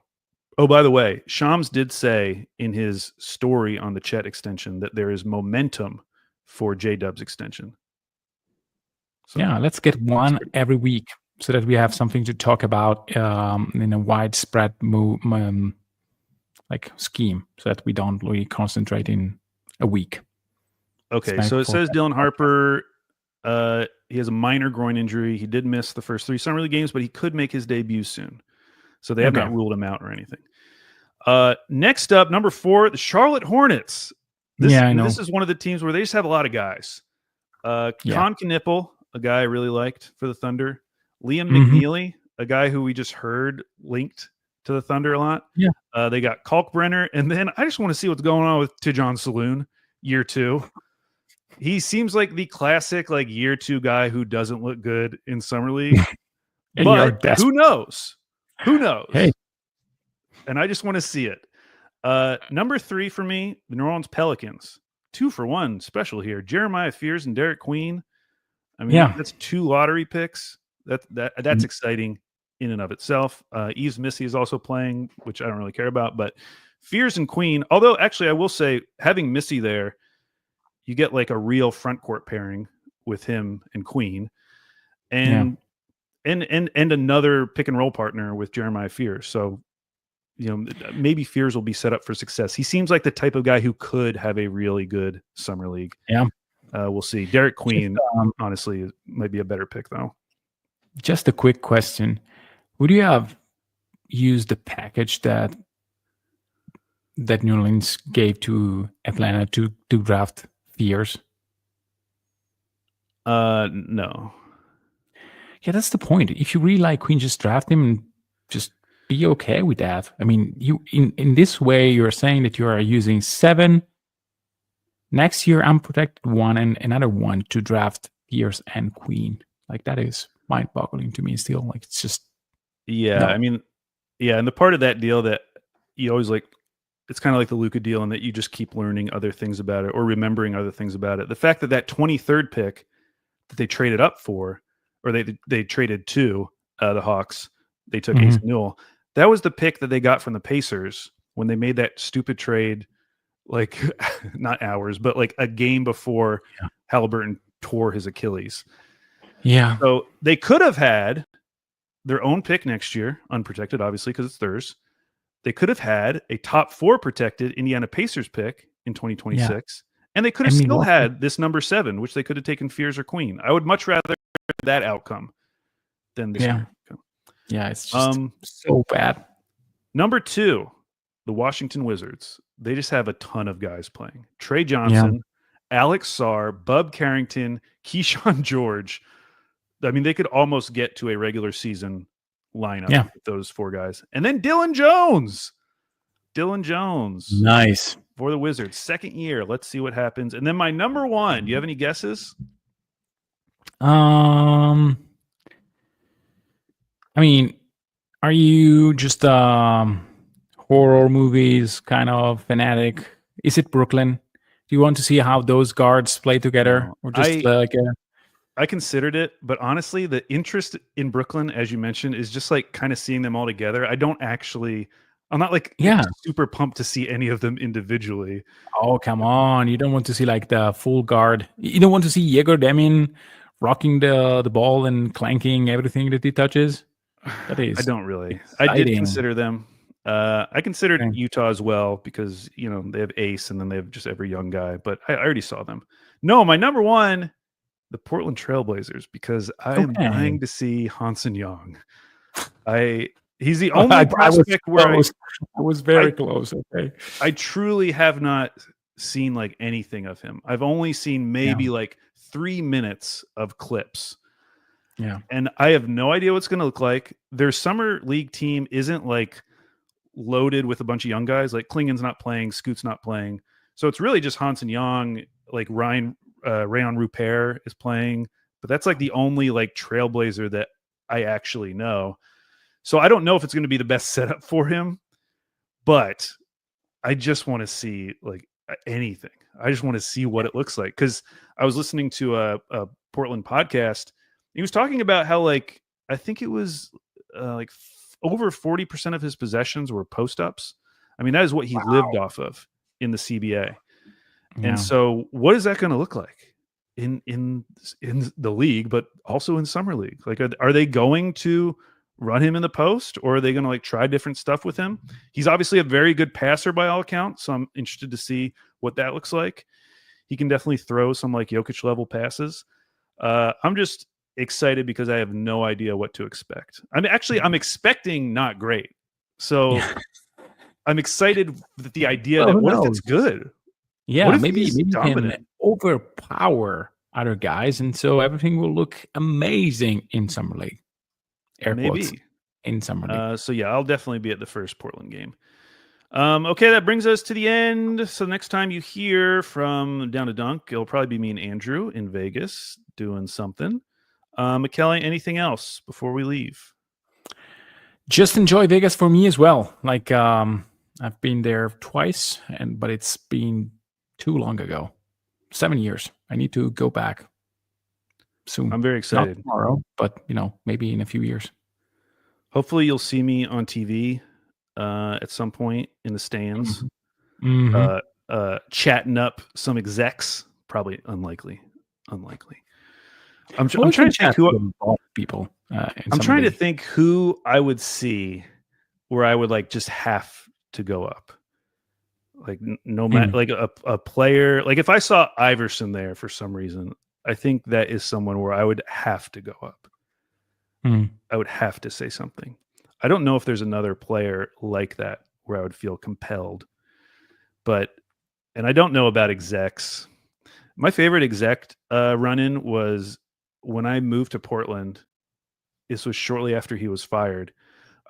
Oh, by the way, Shams did say in his story on the Chet extension that there is momentum for J-Dub's extension. So, let's get one every week so that we have something to talk about in a widespread scheme, so that we don't really concentrate in a week. Okay, so it says Dylan Harper, he has a minor groin injury. He did miss the first 3 Summer League games, but he could make his debut soon. So they have not ruled him out or anything. Next up, number 4, the Charlotte Hornets. This is one of the teams where they just have a lot of guys. Con Knipple, a guy I really liked for the Thunder. Liam McNeely, a guy who we just heard linked to the Thunder a lot. Yeah. They got Kalkbrenner, and then I just want to see what's going on with Tijon Saloon, year 2. He seems like the classic like year 2 guy who doesn't look good in Summer League. But who knows? Who knows? Hey. And I just want to see it. Number 3 for me, the New Orleans Pelicans. 2-for-1 special here. Jeremiah Fears and Derek Queen. I mean, that's 2 lottery picks. That's exciting in and of itself. Yves Missy is also playing, which I don't really care about. But Fears and Queen, although actually I will say having Missy there, you get like a real front court pairing with him and Queen, and another pick and roll partner with Jeremiah Fears. So, maybe Fears will be set up for success. He seems like the type of guy who could have a really good Summer League. Yeah. We'll see. Derek Queen, honestly, might be a better pick though. Just a quick question. Would you have used the package that New Orleans gave to Atlanta to draft Fears? No. Yeah, that's the point. If you really like Queen, just draft him and just be okay with that. I mean, you in this way, you're saying that you are using 7 next year unprotected 1 and another 1 to draft Fears and Queen. Like that is mind-boggling to me still. Like it's just I mean, and the part of that deal that you always like, it's kind of like the Luka deal in that you just keep learning other things about it or remembering other things about it. The fact that 23rd pick that they traded up for, or they traded to the Hawks, they took Ace Newell. That was the pick that they got from the Pacers when they made that stupid trade, like not hours, but like a game before Halliburton tore his Achilles. Yeah. So they could have had their own pick next year, unprotected, obviously, because it's theirs. They could have had a top 4 protected Indiana Pacers pick in 2026, and they could have still had this number 7, which they could have taken Fears or Queen. I would much rather that outcome than this outcome. Yeah, it's just so bad. Number 2, the Washington Wizards. They just have a ton of guys playing. Trey Johnson, Alex Sarr, Bub Carrington, Keyshawn George. I mean, they could almost get to a regular season lineup with those 4 guys. And then Dylan Jones. Nice. For the Wizards. 2nd year. Let's see what happens. And then my number 1. Do you have any guesses? I mean, are you just horror movies kind of fanatic? Is it Brooklyn? Do you want to see how those guards play together? Or just I considered it, but honestly, the interest in Brooklyn, as you mentioned, is just like kind of seeing them all together. I'm not like Yeah. super pumped to see any of them individually. Oh, come on. You don't want to see like the full guard. You don't want to see Yegor Demin rocking the ball and clanking everything that he touches. That I is don't really. I did exciting. consider them. I considered Okay. Utah as well because they have Ace and then they have just every young guy. But I already saw them. No, my number one, the Portland Trailblazers, because I am Okay. dying to see Hansen Young. He's the I, only I was prospect where close. I was very close. Okay. I truly have not seen like anything of him. I've only seen maybe like 3 minutes of clips. Yeah. And I have no idea what's going to look like. Their summer league team isn't like loaded with a bunch of young guys. Like Klingon's not playing, Scoot's not playing. So it's really just Hansen Young, like Rayon Rupert is playing, but that's like the only like Trailblazer that I actually know. So I don't know if it's going to be the best setup for him, but I just want to see like anything. I just want to see what it looks like. Cause I was listening to a Portland podcast. He was talking about how like, I think it was over 40% of his possessions were post ups. I mean, that is what he lived off of in the CBA. Yeah. And so what is that going to look like in the league, but also in summer league? Like, are they going to run him in the post, or are they going to like try different stuff with him? He's obviously a very good passer by all accounts, so I'm interested to see what that looks like. He can definitely throw some like Jokic level passes. I'm just excited because I have no idea what to expect. I'm expecting not great. So I'm excited that the idea that what if it's good? Yeah, What if maybe he's you dominant? can overpower other guys, and so everything will look amazing in summer league. Air quotes Maybe. in summer league. So yeah, I'll definitely be at the first Portland game. Okay, that brings us to the end. So next time you hear from Down to Dunk, it'll probably be me and Andrew in Vegas doing something. Michele, anything else before we leave? Just enjoy Vegas for me as well. Like I've been there twice, but it's been too long ago. 7 years. I need to go back soon. I'm very excited. Not tomorrow, but maybe in a few years. Hopefully you'll see me on TV at some point in the stands, chatting up some execs. Probably unlikely. I'm trying to think who people. I'm trying to think who I would see where I would like just have to go up. Like no matter like a player, like if I saw Iverson there for some reason, I think that is someone where I would have to go up. I would have to say something. I don't know if there's another player like that where I would feel compelled, and I don't know about execs. My favorite exec run-in was when I moved to Portland. This was shortly after he was fired.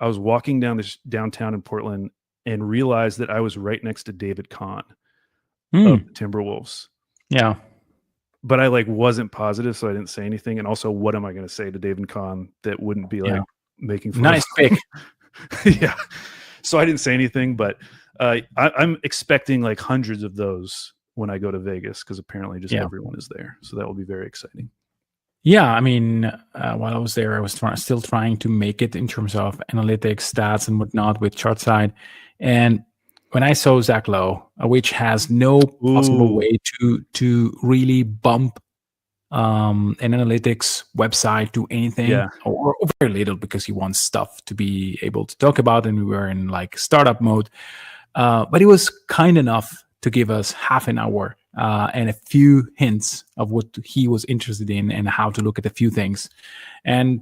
I was walking down downtown in Portland and realized that I was right next to David Kahn of the Timberwolves. Yeah. But I like wasn't positive, so I didn't say anything. And also, what am I going to say to David Kahn that wouldn't be like making fun nice of him? pick? Yeah. So I didn't say anything, but I'm expecting like hundreds of those when I go to Vegas because apparently just everyone is there. So that will be very exciting. Yeah, I mean, while I was there, I was still trying to make it in terms of analytics, stats, and whatnot with ChartSide. And when I saw Zach Lowe, which has no possible way to really bump an analytics website to anything, or very little, because he wants stuff to be able to talk about, and we were in like startup mode. But he was kind enough to give us half an hour and a few hints of what he was interested in and how to look at a few things. And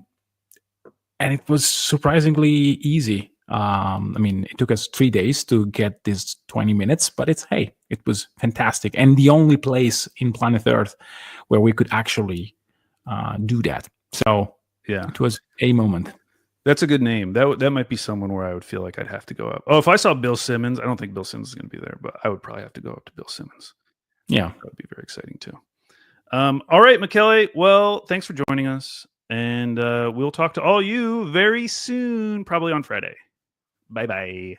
it was surprisingly easy. I mean, it took us 3 days to get this 20 minutes, but it was fantastic. And the only place in planet Earth where we could actually do that. So it was a moment. That's a good name. That might be someone where I would feel like I'd have to go up. Oh, if I saw Bill Simmons, I don't think Bill Simmons is going to be there, but I would probably have to go up to Bill Simmons. Yeah. That would be very exciting too. All right, Michele. Well, thanks for joining us. And we'll talk to all you very soon, probably on Friday. Bye-bye.